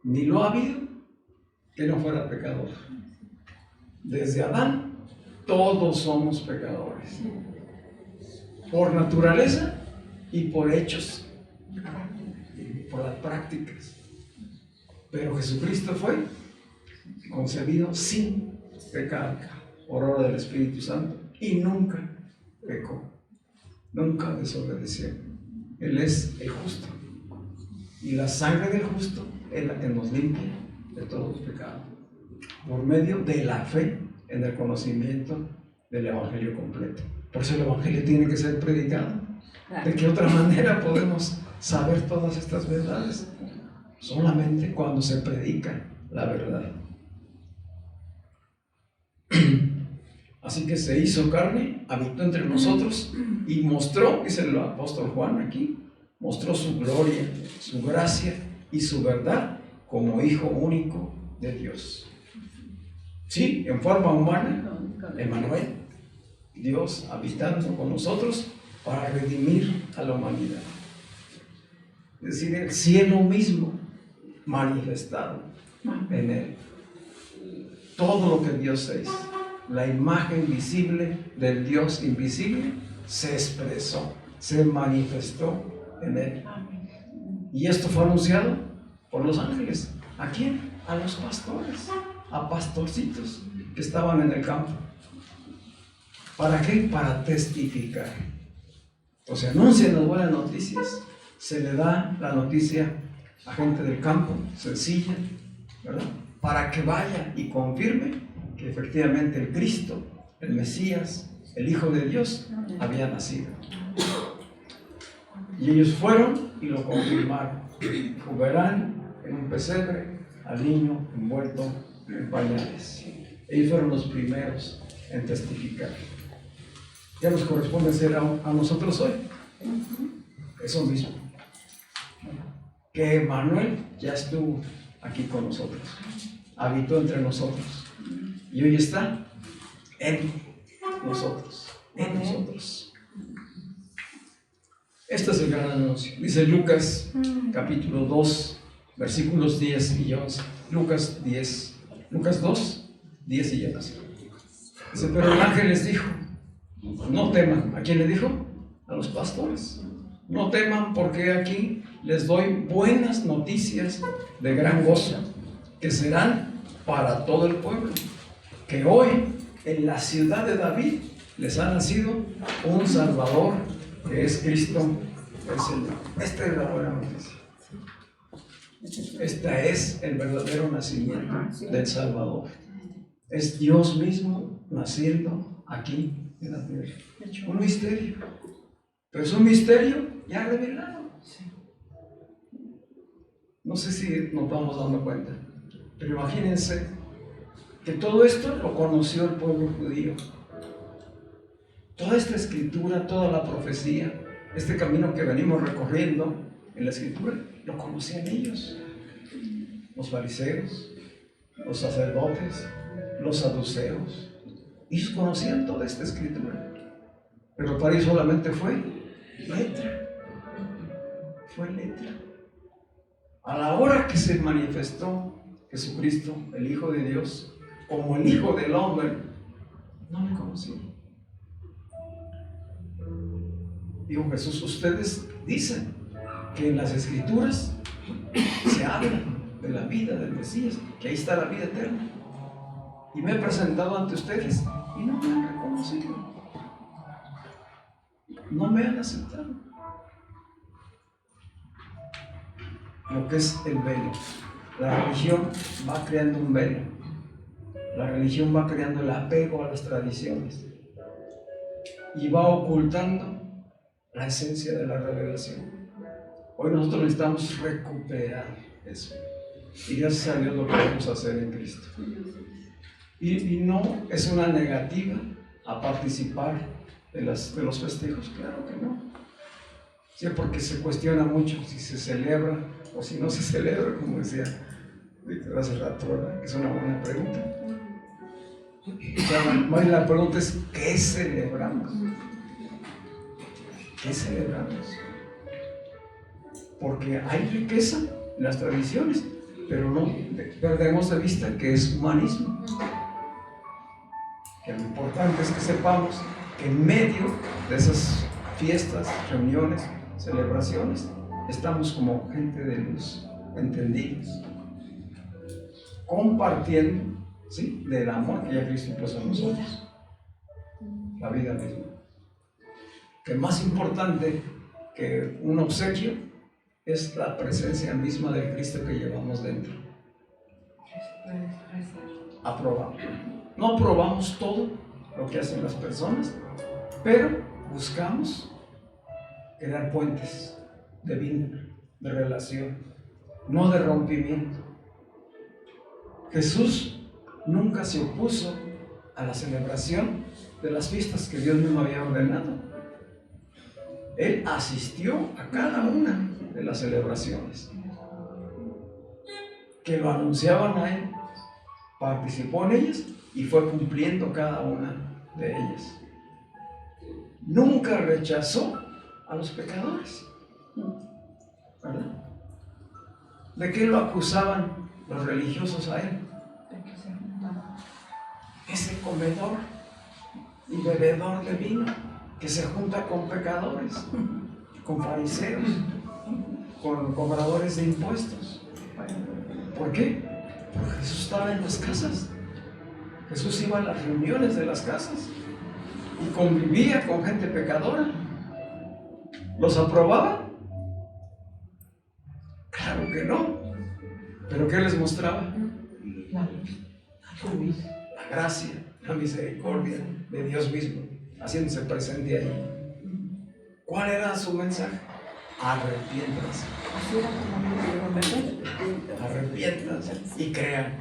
ni lo ha habido, que no fuera pecador. Desde Adán, todos somos pecadores, por naturaleza y por hechos, por las prácticas. Pero Jesucristo fue concebido sin pecado por obra del Espíritu Santo y nunca pecó, nunca desobedeció. Él es el justo, y la sangre del justo es la que nos limpia de todos los pecados, por medio de la fe en el conocimiento del Evangelio completo. Por eso el Evangelio tiene que ser predicado. ¿De qué otra manera podemos saber todas estas verdades? Solamente cuando se predica la verdad. Así que se hizo carne, habitó entre nosotros y mostró, dice el apóstol Juan aquí, mostró su gloria, su gracia y su verdad como Hijo único de Dios. Sí, en forma humana, Emmanuel, Dios habitando con nosotros para redimir a la humanidad. Es decir, el cielo mismo manifestado en Él. Todo lo que Dios es, la imagen visible del Dios invisible, se expresó, se manifestó en Él. Y esto fue anunciado por los ángeles. ¿A quién? A los pastores, a pastorcitos que estaban en el campo. ¿Para qué? Para testificar. Entonces anuncian las buenas noticias, se le da la noticia a gente del campo, sencilla, ¿verdad? Para que vaya y confirme que efectivamente el Cristo, el Mesías, el Hijo de Dios, había nacido. Y ellos fueron y lo confirmaron. Verán en un pesebre al niño envuelto en pañales. Ellos fueron los primeros en testificar. Ya nos corresponde hacer a nosotros hoy eso mismo. Que Emmanuel ya estuvo aquí con nosotros, habitó entre nosotros y hoy está en nosotros, Este es el gran anuncio. Dice Lucas capítulo 2, versículos 10 y 11. Lucas 2, 10 y 11. Dice, pero el ángel les dijo, no teman. ¿A quién le dijo? A los pastores. No teman, porque aquí les doy buenas noticias de gran gozo, que serán para todo el pueblo. Que hoy en la ciudad de David les ha nacido un Salvador, que es Cristo el Señor. Esta es la buena noticia. Este es el verdadero nacimiento del Salvador. Es Dios mismo naciendo aquí en la tierra. Un misterio. Pero es un misterio ya revelado. No sé si nos vamos dando cuenta, pero imagínense que todo esto lo conoció el pueblo judío. Toda esta escritura, toda la profecía, este camino que venimos recorriendo en la escritura, lo conocían ellos. Los fariseos, los sacerdotes, los saduceos. Ellos conocían toda esta escritura. Pero para ellos solamente fue letra. Fue letra. A la hora que se manifestó Jesucristo, el Hijo de Dios, como el Hijo del Hombre, no le conocían. Dijo Jesús, ustedes dicen que en las Escrituras se habla de la vida del Mesías, que ahí está la vida eterna. Y me he presentado ante ustedes y no me han reconocido. No me han aceptado. Lo que es el velo. La religión va creando un velo. La religión va creando el apego a las tradiciones y va ocultando la esencia de la revelación. Hoy nosotros necesitamos recuperar eso. Y gracias a Dios lo podemos hacer en Cristo. Y no es una negativa a participar de los festejos, claro que no. Sí, porque se cuestiona mucho si se celebra o si no se celebra, como decía Víctor hace rato, ¿verdad? Que es una buena pregunta. O sea, más la pregunta es, ¿qué celebramos? ¿Qué celebramos? Porque hay riqueza en las tradiciones, pero no perdemos de vista que es humanismo. Que lo importante es que sepamos que en medio de esas fiestas, reuniones, celebraciones, estamos como gente de luz, entendidos, compartiendo, ¿sí?, del amor que ya Cristo puso en nosotros, la vida misma. Que más importante que un obsequio es la presencia misma del Cristo que llevamos dentro. Aprobamos. No aprobamos todo lo que hacen las personas, pero buscamos crear puentes de vínculo, de relación, no de rompimiento. Jesús nunca se opuso a la celebración de las fiestas que Dios mismo había ordenado. Él asistió a cada una de las celebraciones que lo anunciaban a Él, participó en ellas y fue cumpliendo cada una de ellas. Nunca rechazó a los pecadores, ¿verdad? ¿De qué lo acusaban los religiosos a Él? Ese comedor y bebedor de vino que se junta con pecadores, con fariseos, con cobradores de impuestos. ¿Por qué? Porque Jesús estaba en las casas. Jesús iba a las reuniones de las casas y convivía con gente pecadora. ¿Los aprobaba? Claro que no. ¿Pero qué les mostraba? La gracia, la misericordia de Dios mismo, haciéndose presente ahí. ¿Cuál era su mensaje? Arrepiéntanse. Arrepiéntanse y crean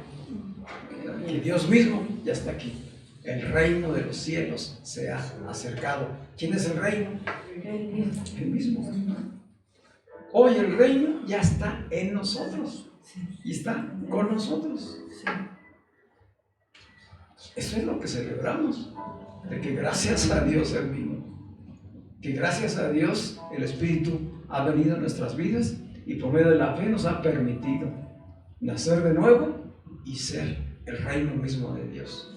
que Dios mismo ya está aquí. El reino de los cielos se ha acercado. ¿Quién es el reino? El mismo. Hoy el reino ya está en nosotros y está con nosotros. Eso es lo que celebramos, de que gracias a Dios Él vino, que gracias a Dios el Espíritu ha venido a nuestras vidas y por medio de la fe nos ha permitido nacer de nuevo y ser el reino mismo de Dios,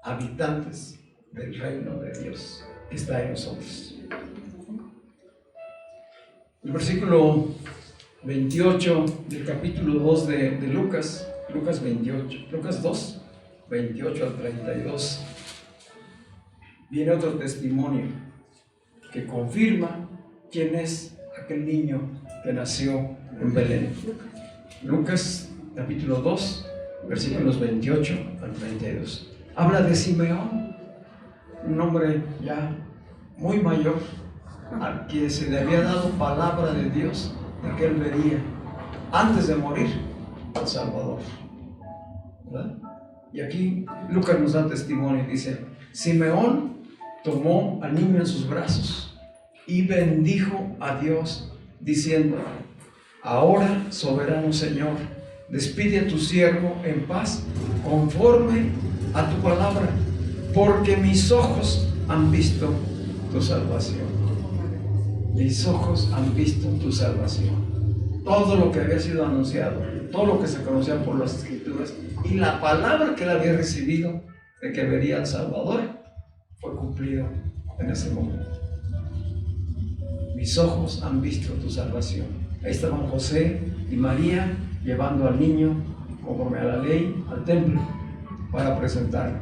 habitantes del reino de Dios que está en nosotros. El versículo 28 del capítulo 2 de Lucas 2, 28 al 32, viene otro testimonio que confirma quién es aquel niño que nació en Belén. Lucas capítulo 2, versículos 28 al 32. Habla de Simeón, un hombre ya muy mayor, al que se le había dado palabra de Dios de que él vería antes de morir al Salvador, ¿verdad? Y aquí Lucas nos da testimonio y dice: Simeón tomó al niño en sus brazos y bendijo a Dios diciendo: ahora, soberano Señor, despide a tu siervo en paz conforme a tu palabra, porque mis ojos han visto tu salvación. Mis ojos han visto tu salvación. Todo lo que había sido anunciado, todo lo que se conocía por las Escrituras y la palabra que él había recibido de que vería al Salvador, fue cumplido en ese momento. Mis ojos han visto tu salvación. Ahí estaban José y María llevando al niño, conforme a la ley, al templo para presentarlo.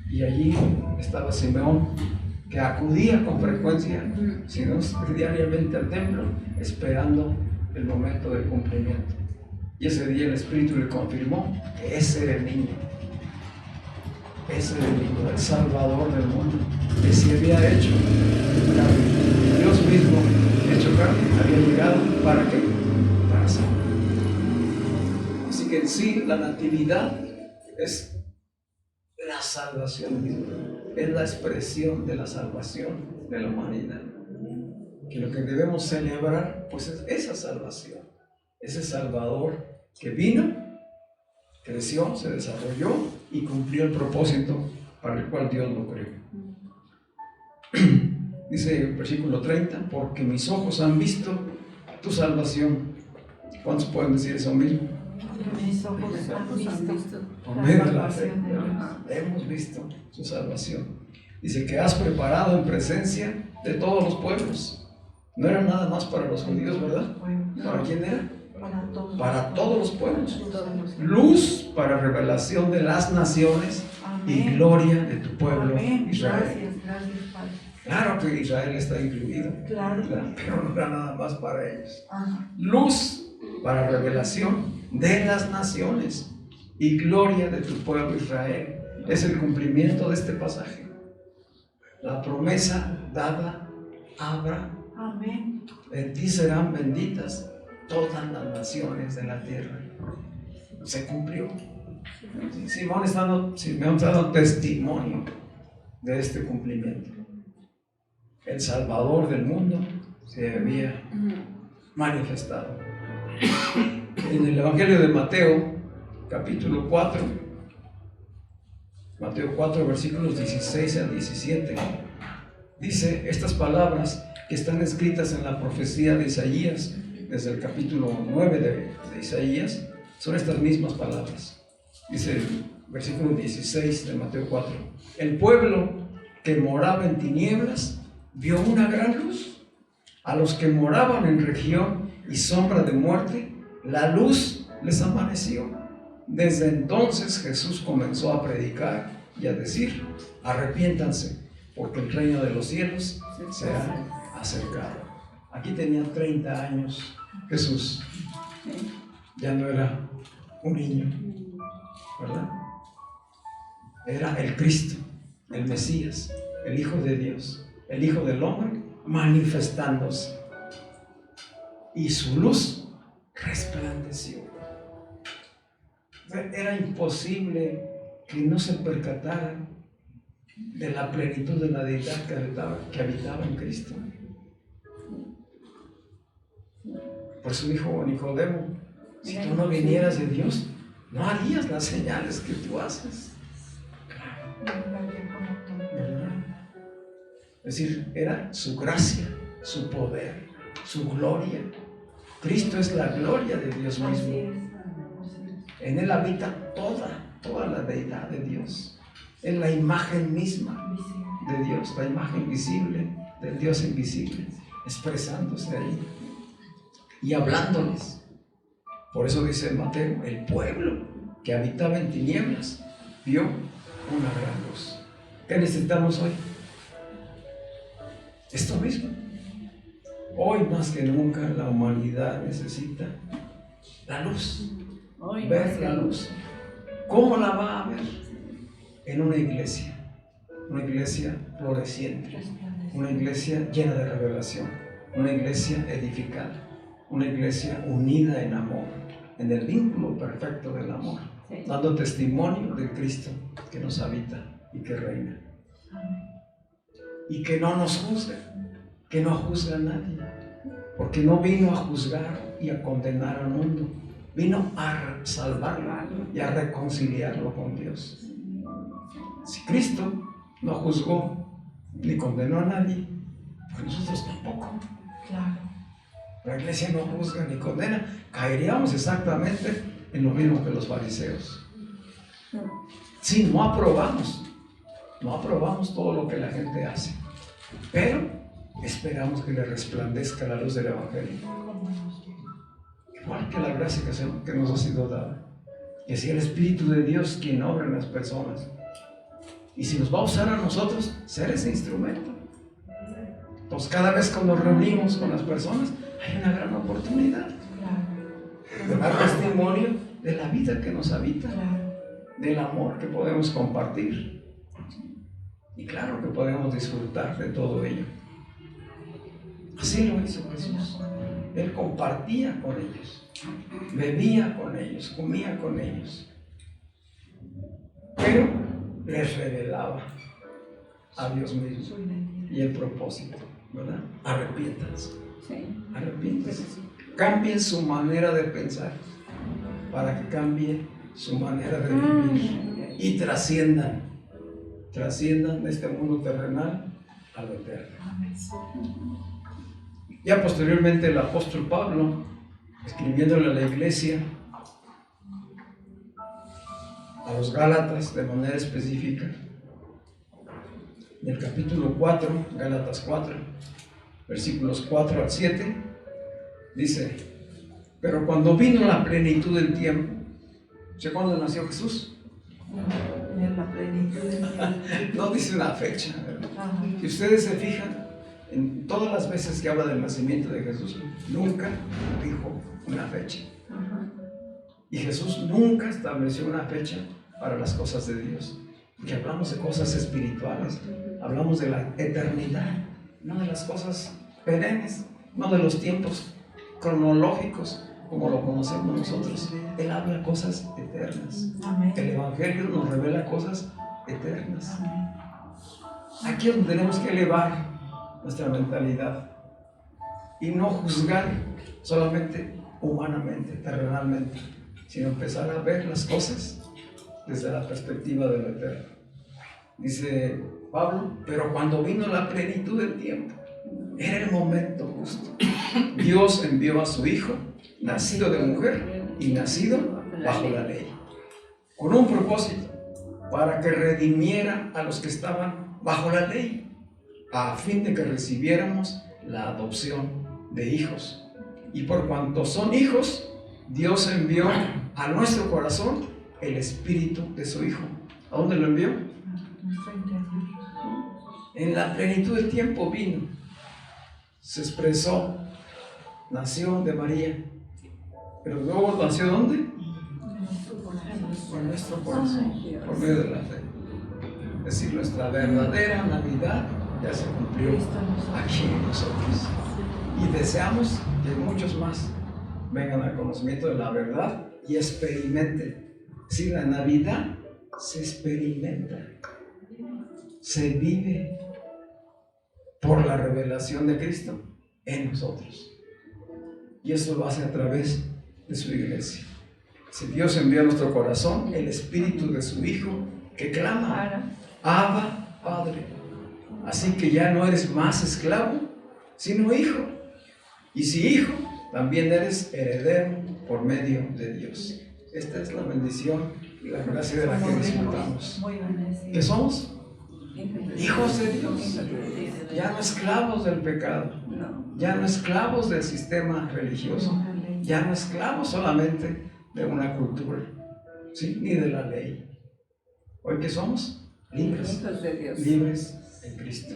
Y allí estaba Simeón, que acudía con frecuencia, si no diariamente, al templo, esperando el momento del cumplimiento. Y ese día el Espíritu le confirmó que ese era el niño. Ese era el niño, el Salvador del mundo, que se había hecho carne. Dios mismo, hecho carne, había llegado ¿para qué? Para salvar. Así que en sí la natividad es la salvación misma, es la expresión de la salvación de la humanidad. Que lo que debemos celebrar pues es esa salvación, ese Salvador que vino, creció, se desarrolló y cumplió el propósito para el cual Dios lo creó. Dice el versículo 30: porque mis ojos han visto tu salvación. ¿Cuántos pueden decir eso mismo? Mis ojos han visto por medio de la fe, hemos visto su salvación. Dice que has preparado en presencia de todos los pueblos. No era nada más para los judíos, ¿verdad? ¿Para quién era? Para todos los pueblos. Luz para revelación de las naciones. Amén. Y gloria de tu pueblo. Amén. Israel. Gracias, Padre. Claro que Israel está incluido, claro. Pero no era nada más para ellos. Ajá. Luz para revelación de las naciones y gloria de tu pueblo Israel. Es el cumplimiento de este pasaje. La promesa dada a Abraham. Amén. En ti serán benditas todas las naciones de la tierra. Se cumplió. Simeón está dando testimonio de este cumplimiento. El Salvador del mundo se había manifestado. En el Evangelio de Mateo, capítulo 4, Mateo 4, versículos 16 al 17, dice estas palabras que están escritas en la profecía de Isaías, desde el capítulo 9 de Isaías, son estas mismas palabras. Dice el versículo 16 de Mateo 4: el pueblo que moraba en tinieblas vio una gran luz. A los que moraban en región y sombra de muerte, la luz les amaneció. Desde entonces Jesús comenzó a predicar y a decir: arrepiéntanse, porque el reino de los cielos se ha acercado. Aquí tenía 30 años Jesús. Ya no era un niño, ¿verdad? Era el Cristo, el Mesías, el Hijo de Dios, el Hijo del Hombre, manifestándose. Y su luz resplandeció. Era imposible que no se percataran de la plenitud de la deidad que habitaba en Cristo. Por eso dijo Nicodemo: si tú no vinieras de Dios, no harías las señales que tú haces. Es decir, era su gracia, su poder, su gloria. Cristo es la gloria de Dios mismo. En Él habita toda la deidad de Dios. Es la imagen misma de Dios, la imagen visible del Dios invisible, expresándose ahí y hablándoles. Por eso dice Mateo: el pueblo que habitaba en tinieblas vio una gran luz. ¿Qué necesitamos hoy? Esto mismo. Hoy más que nunca la humanidad necesita la luz, ver la luz. ¿Cómo la va a ver? En una iglesia floreciente, una iglesia llena de revelación, una iglesia edificada, una iglesia unida en amor, en el vínculo perfecto del amor, dando testimonio de Cristo que nos habita y que reina. Y que no nos juzga, que no juzga a nadie, porque no vino a juzgar y a condenar al mundo, vino a salvarlo y a reconciliarlo con Dios. Si Cristo no juzgó ni condenó a nadie, pues nosotros tampoco. La iglesia no juzga ni condena, caeríamos exactamente en lo mismo que los fariseos. Sí, no aprobamos todo lo que la gente hace, pero esperamos que le resplandezca la luz del Evangelio, igual que la gracia que nos ha sido dada, y así el Espíritu de Dios quien obra en las personas. Y si nos va a usar a nosotros, ser ese instrumento. Entonces cada vez que nos reunimos con las personas, hay una gran oportunidad de dar testimonio de la vida que nos habita, del amor que podemos compartir. Y claro que podemos disfrutar de todo ello. Así lo hizo Jesús. Él compartía con ellos, bebía con ellos, comía con ellos, pero les revelaba a Dios mismo y el propósito, ¿verdad? Arrepiéntanse, cambien su manera de pensar para que cambie su manera de vivir y trasciendan de este mundo terrenal a lo eterno. Ya posteriormente el apóstol Pablo, escribiéndole a la iglesia, a los Gálatas de manera específica, en el capítulo 4, Gálatas 4, versículos 4 al 7, dice: pero cuando vino la plenitud del tiempo, ¿sé cuándo nació Jesús? En la plenitud del tiempo. No dice una fecha, ¿verdad? Si ustedes se fijan, en todas las veces que habla del nacimiento de Jesús, nunca dijo una fecha. Y Jesús nunca estableció una fecha para las cosas de Dios, porque hablamos de cosas espirituales, hablamos de la eternidad, no de las cosas perennes, no de los tiempos cronológicos como lo conocemos nosotros. Él habla cosas eternas. El Evangelio nos revela cosas eternas. Aquí es donde tenemos que elevar nuestra mentalidad y no juzgar solamente humanamente, terrenalmente, sino empezar a ver las cosas desde la perspectiva de lo eterno. Dice Pablo: pero cuando vino la plenitud del tiempo, era el momento justo, Dios envió a su Hijo, nacido de mujer y nacido bajo la ley, con un propósito, para que redimiera a los que estaban bajo la ley, a fin de que recibiéramos la adopción de hijos. Y por cuanto son hijos, Dios envió a nuestro corazón el Espíritu de su Hijo. ¿A dónde lo envió? En la plenitud del tiempo vino, se expresó, nació de María, pero luego nació ¿dónde? Con nuestro corazón, por medio de la fe. Es decir, nuestra verdadera Navidad ya se cumplió aquí en nosotros. Y deseamos que muchos más vengan al conocimiento de la verdad y experimenten. Si la Navidad se experimenta, se vive por la revelación de Cristo en nosotros. Y eso lo hace a través de su iglesia. Si Dios envía a nuestro corazón el Espíritu de su Hijo que clama: Abba, Padre. Así que ya no eres más esclavo, sino hijo. Y si hijo, también eres heredero por medio de Dios. Esta es la bendición y la gracia de la que disfrutamos. ¿Qué somos? Hijos de Dios. Ya no esclavos del pecado, ya no esclavos del sistema religioso, ya no esclavos solamente de una cultura, ¿sí? Ni de la ley. ¿Hoy qué somos? Libres. Libres en Cristo.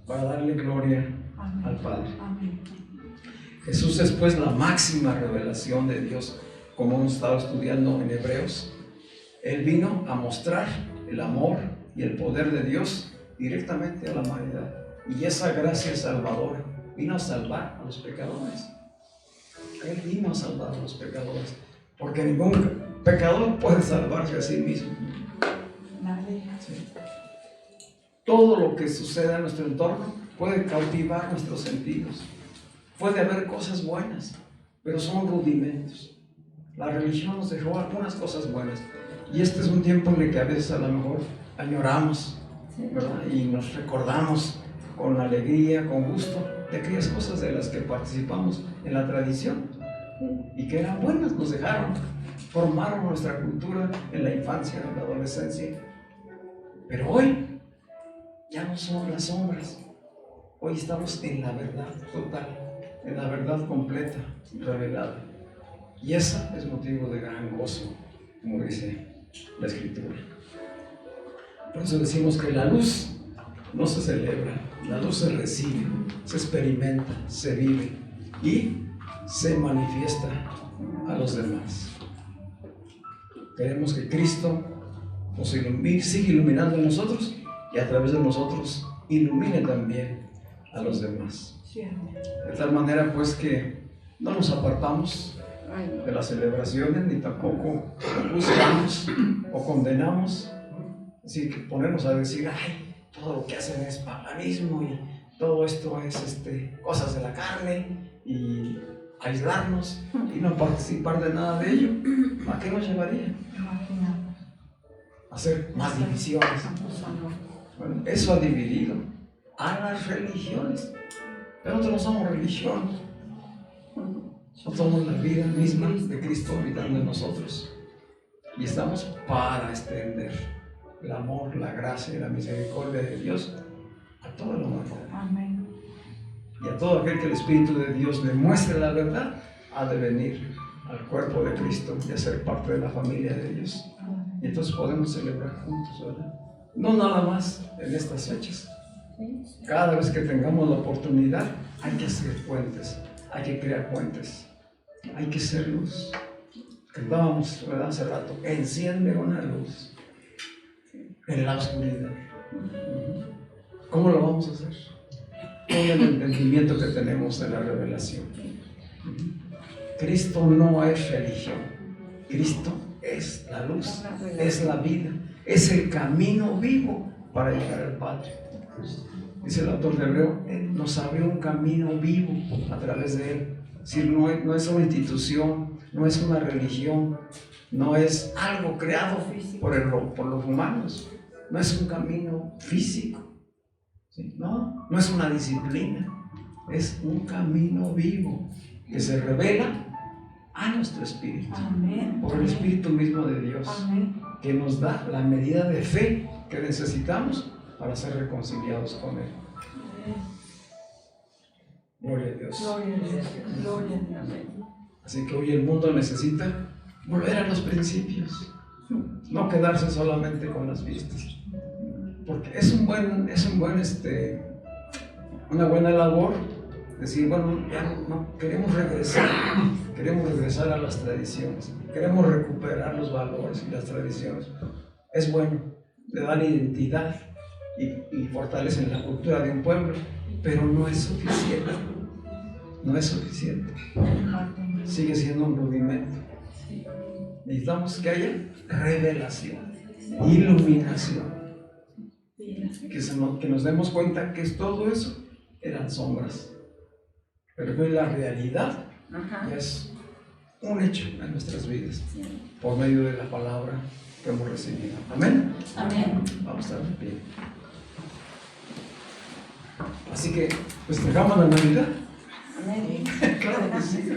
Para darle gloria al Padre. Amén. Jesús es pues la máxima revelación de Dios, como hemos estado estudiando en Hebreos. Él vino a mostrar el amor y el poder de Dios directamente a la humanidad. Y esa gracia salvadora vino a salvar a los pecadores. Él vino a salvar a los pecadores, porque ningún pecador puede salvarse a sí mismo. Nadie. Sí. Todo lo que sucede en nuestro entorno puede cautivar nuestros sentidos. Puede haber cosas buenas, pero son rudimentos. La religión nos dejó algunas cosas buenas. Y este es un tiempo en el que a veces a lo mejor añoramos, ¿verdad? Y nos recordamos con alegría, con gusto, de aquellas cosas de las que participamos en la tradición y que eran buenas, nos dejaron, formaron nuestra cultura en la infancia, en la adolescencia. Pero hoy ya no son las sombras, hoy estamos en la verdad total, en la verdad completa, revelada. Y esa es motivo de gran gozo, como dice la Escritura. Por eso decimos que la luz no se celebra, la luz se recibe, se experimenta, se vive y se manifiesta a los demás. Queremos que Cristo nos siga iluminando en nosotros y a través de nosotros ilumine también a los demás. De tal manera pues que no nos apartamos de las celebraciones ni tampoco juzgamos o condenamos. Así que ponernos a decir, ay, todo lo que hacen es paganismo y todo esto es cosas de la carne, y aislarnos y no participar de nada de ello. ¿A qué nos llevaría? A hacer más divisiones. Bueno, eso ha dividido a las religiones, pero nosotros no somos religión, nosotros somos la vida misma de Cristo habitando en nosotros, y estamos para extender el amor, la gracia y la misericordia de Dios a toda la humanidad. Amén. Y a todo aquel que el Espíritu de Dios le muestre la verdad, ha de venir al cuerpo de Cristo y a ser parte de la familia de Dios. Y entonces podemos celebrar juntos, ¿verdad? No nada más en estas fechas. Cada vez que tengamos la oportunidad, hay que hacer puentes, hay que crear puentes, hay que ser luz. Cantábamos, ¿verdad? Hace rato, enciende una luz en la oscuridad. ¿Cómo lo vamos a hacer? Con el entendimiento que tenemos de la revelación. Cristo no es religión, Cristo es la luz, es la vida, es el camino vivo para llegar al Padre. Dice el autor de Hebreo, nos abrió un camino vivo a través de Él. Es decir, no es una institución, no es una religión, no es algo creado por los humanos, no es un camino físico, ¿sí? No es una disciplina, es un camino vivo que se revela a nuestro espíritu. Amén. Por el Espíritu mismo de Dios. Amén. Que nos da la medida de fe que necesitamos para ser reconciliados con Él. Gloria a Dios. Gloria a Dios. Gloria a Dios. Así que hoy el mundo necesita volver a los principios, no quedarse solamente con las fiestas, porque es una buena labor decir, bueno, ya no queremos regresar a las tradiciones, queremos recuperar los valores y las tradiciones. Es bueno, le dan identidad y fortalecen la cultura de un pueblo, pero no es suficiente. No es suficiente. Sigue siendo un rudimento. Necesitamos que haya revelación, iluminación. Que nos demos cuenta que todo eso eran sombras, pero que hoy la realidad ya es un hecho en nuestras vidas por medio de la palabra que hemos recibido. Amén. Amén. Vamos a estar de pie. Así que festejamos la Navidad. Amén. Claro que sí.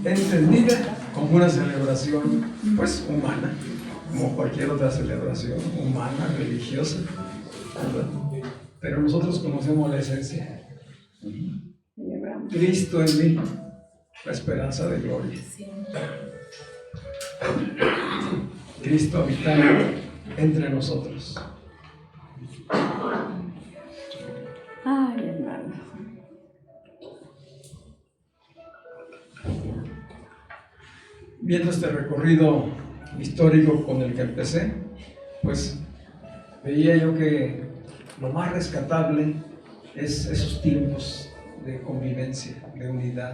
Entendida como una celebración pues humana, como cualquier otra celebración humana, religiosa, ¿verdad? Pero nosotros conocemos la esencia. Cristo en mí, la esperanza de gloria. Cristo habitando entre nosotros. Ay, hermano. viendo este recorrido histórico con el que empecé, pues veía yo que lo más rescatable es esos tiempos de convivencia, de unidad,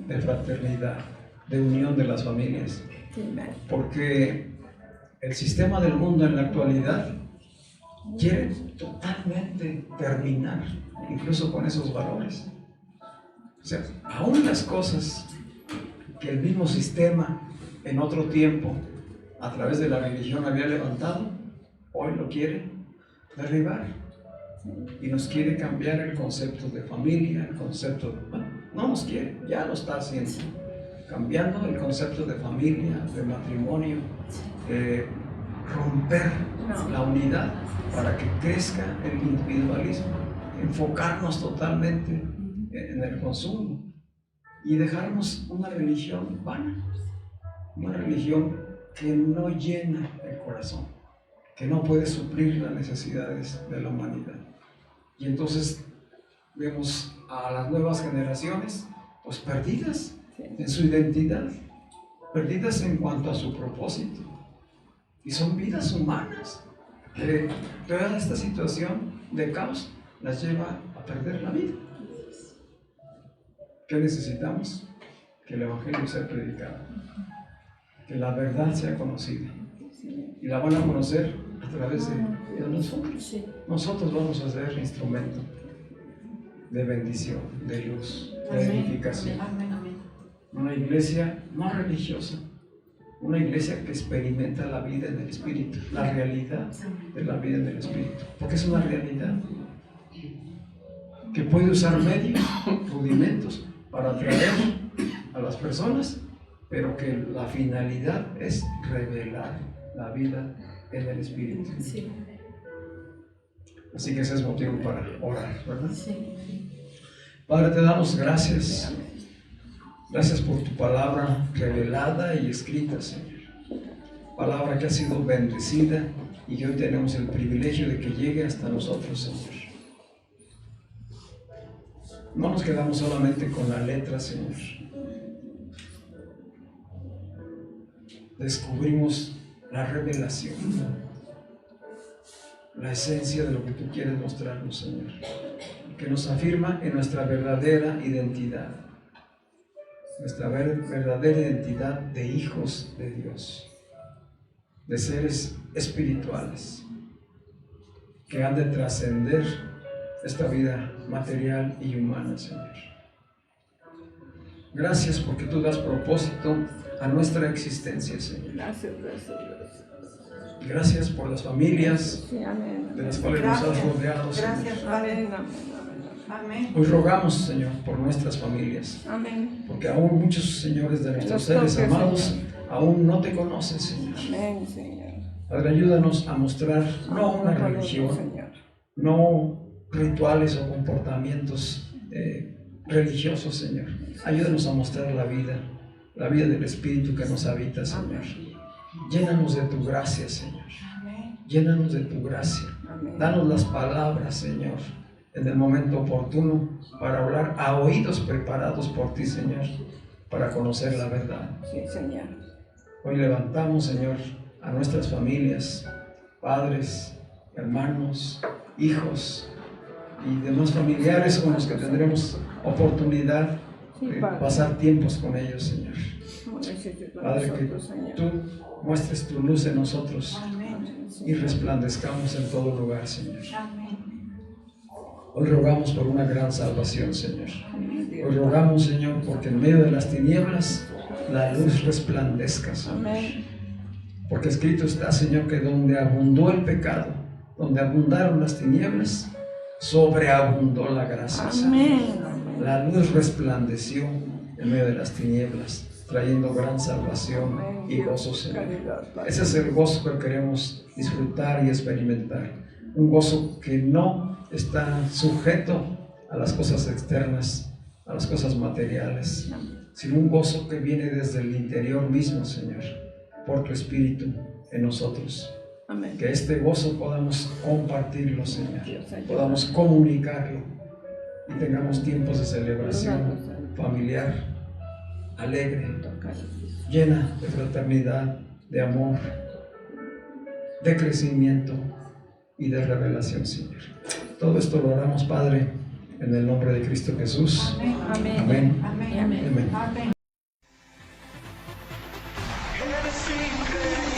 de fraternidad, de unión de las familias. Porque el sistema del mundo en la actualidad quiere totalmente terminar, incluso con esos valores. O sea, aún las cosas que el mismo sistema en otro tiempo, a través de la religión, había levantado, hoy lo quiere derribar. Y nos quiere cambiar el concepto de familia, el concepto, bueno, no nos quiere, ya lo está haciendo, cambiando el concepto de familia, de matrimonio, romper la unidad para que crezca el individualismo, enfocarnos totalmente en el consumo y dejarnos una religión vana, una religión que no llena el corazón, que no puede suplir las necesidades de la humanidad. Y entonces vemos a las nuevas generaciones pues perdidas en su identidad, perdidas en cuanto a su propósito. Y son vidas humanas que toda esta situación de caos las lleva a perder la vida. ¿Qué necesitamos? Que el Evangelio sea predicado, que la verdad sea conocida. Y la van a conocer a través de nosotros. Nosotros vamos a ser instrumento de bendición, de luz, de edificación. Una iglesia no religiosa, una iglesia que experimenta la vida en el Espíritu, la realidad de la vida en el Espíritu, porque es una realidad que puede usar medios, rudimentos para atraer a las personas, pero que la finalidad es revelar la vida en el Espíritu. Sí. Así que ese es motivo para orar, ¿verdad? Sí. Padre, te damos gracias. Gracias por tu palabra revelada y escrita, Señor. Palabra que ha sido bendecida y que hoy tenemos el privilegio de que llegue hasta nosotros, Señor. No nos quedamos solamente con la letra, Señor. Descubrimos la revelación, la esencia de lo que tú quieres mostrarnos, Señor, que nos afirma en nuestra verdadera identidad, nuestra verdadera identidad de hijos de Dios, de seres espirituales que han de trascender esta vida material y humana, Señor. Gracias porque tú das propósito a nuestra existencia, Señor. Gracias. Gracias por las familias de las cuales nos has rodeado, Señor. Gracias, Amén. Hoy rogamos, Señor, por nuestras familias. Amén. Porque aún muchos, señores, de nuestros seres amados aún no te conocen, Señor. Amén, Señor. Padre, ayúdanos a mostrar no una religión, no rituales o comportamientos religiosos, Señor. Ayúdanos a mostrar la vida del Espíritu que nos habita, Señor. Llénanos de tu gracia, Señor. Llénanos de tu gracia. Danos las palabras, Señor, en el momento oportuno para hablar a oídos preparados por ti, Señor, para conocer la verdad. Sí, Señor. Hoy levantamos, Señor, a nuestras familias, padres, hermanos, hijos y demás familiares con los que tendremos oportunidad de pasar tiempos con ellos, Señor. Padre, que tú muestres tu luz en nosotros y resplandezcamos en todo lugar, Señor. Hoy rogamos por una gran salvación, Señor. Hoy rogamos, Señor, porque en medio de las tinieblas la luz resplandezca, Señor. Porque escrito está, Señor, que donde abundó el pecado, donde abundaron las tinieblas, sobreabundó la gracia, Señor. La luz resplandeció en medio de las tinieblas, trayendo gran salvación y gozo, Señor. Ese es el gozo que queremos disfrutar y experimentar. Un gozo que no está sujeto a las cosas externas, a las cosas materiales, sino un gozo que viene desde el interior mismo, Señor, por tu Espíritu en nosotros. Amén. Que este gozo podamos compartirlo, Señor, podamos comunicarlo y tengamos tiempos de celebración familiar alegre, llena de fraternidad, de amor, de crecimiento y de revelación, Señor. Todo esto lo oramos, Padre, en el nombre de Cristo Jesús. Amén. Amén. Amén. Amén. Amén. In a secret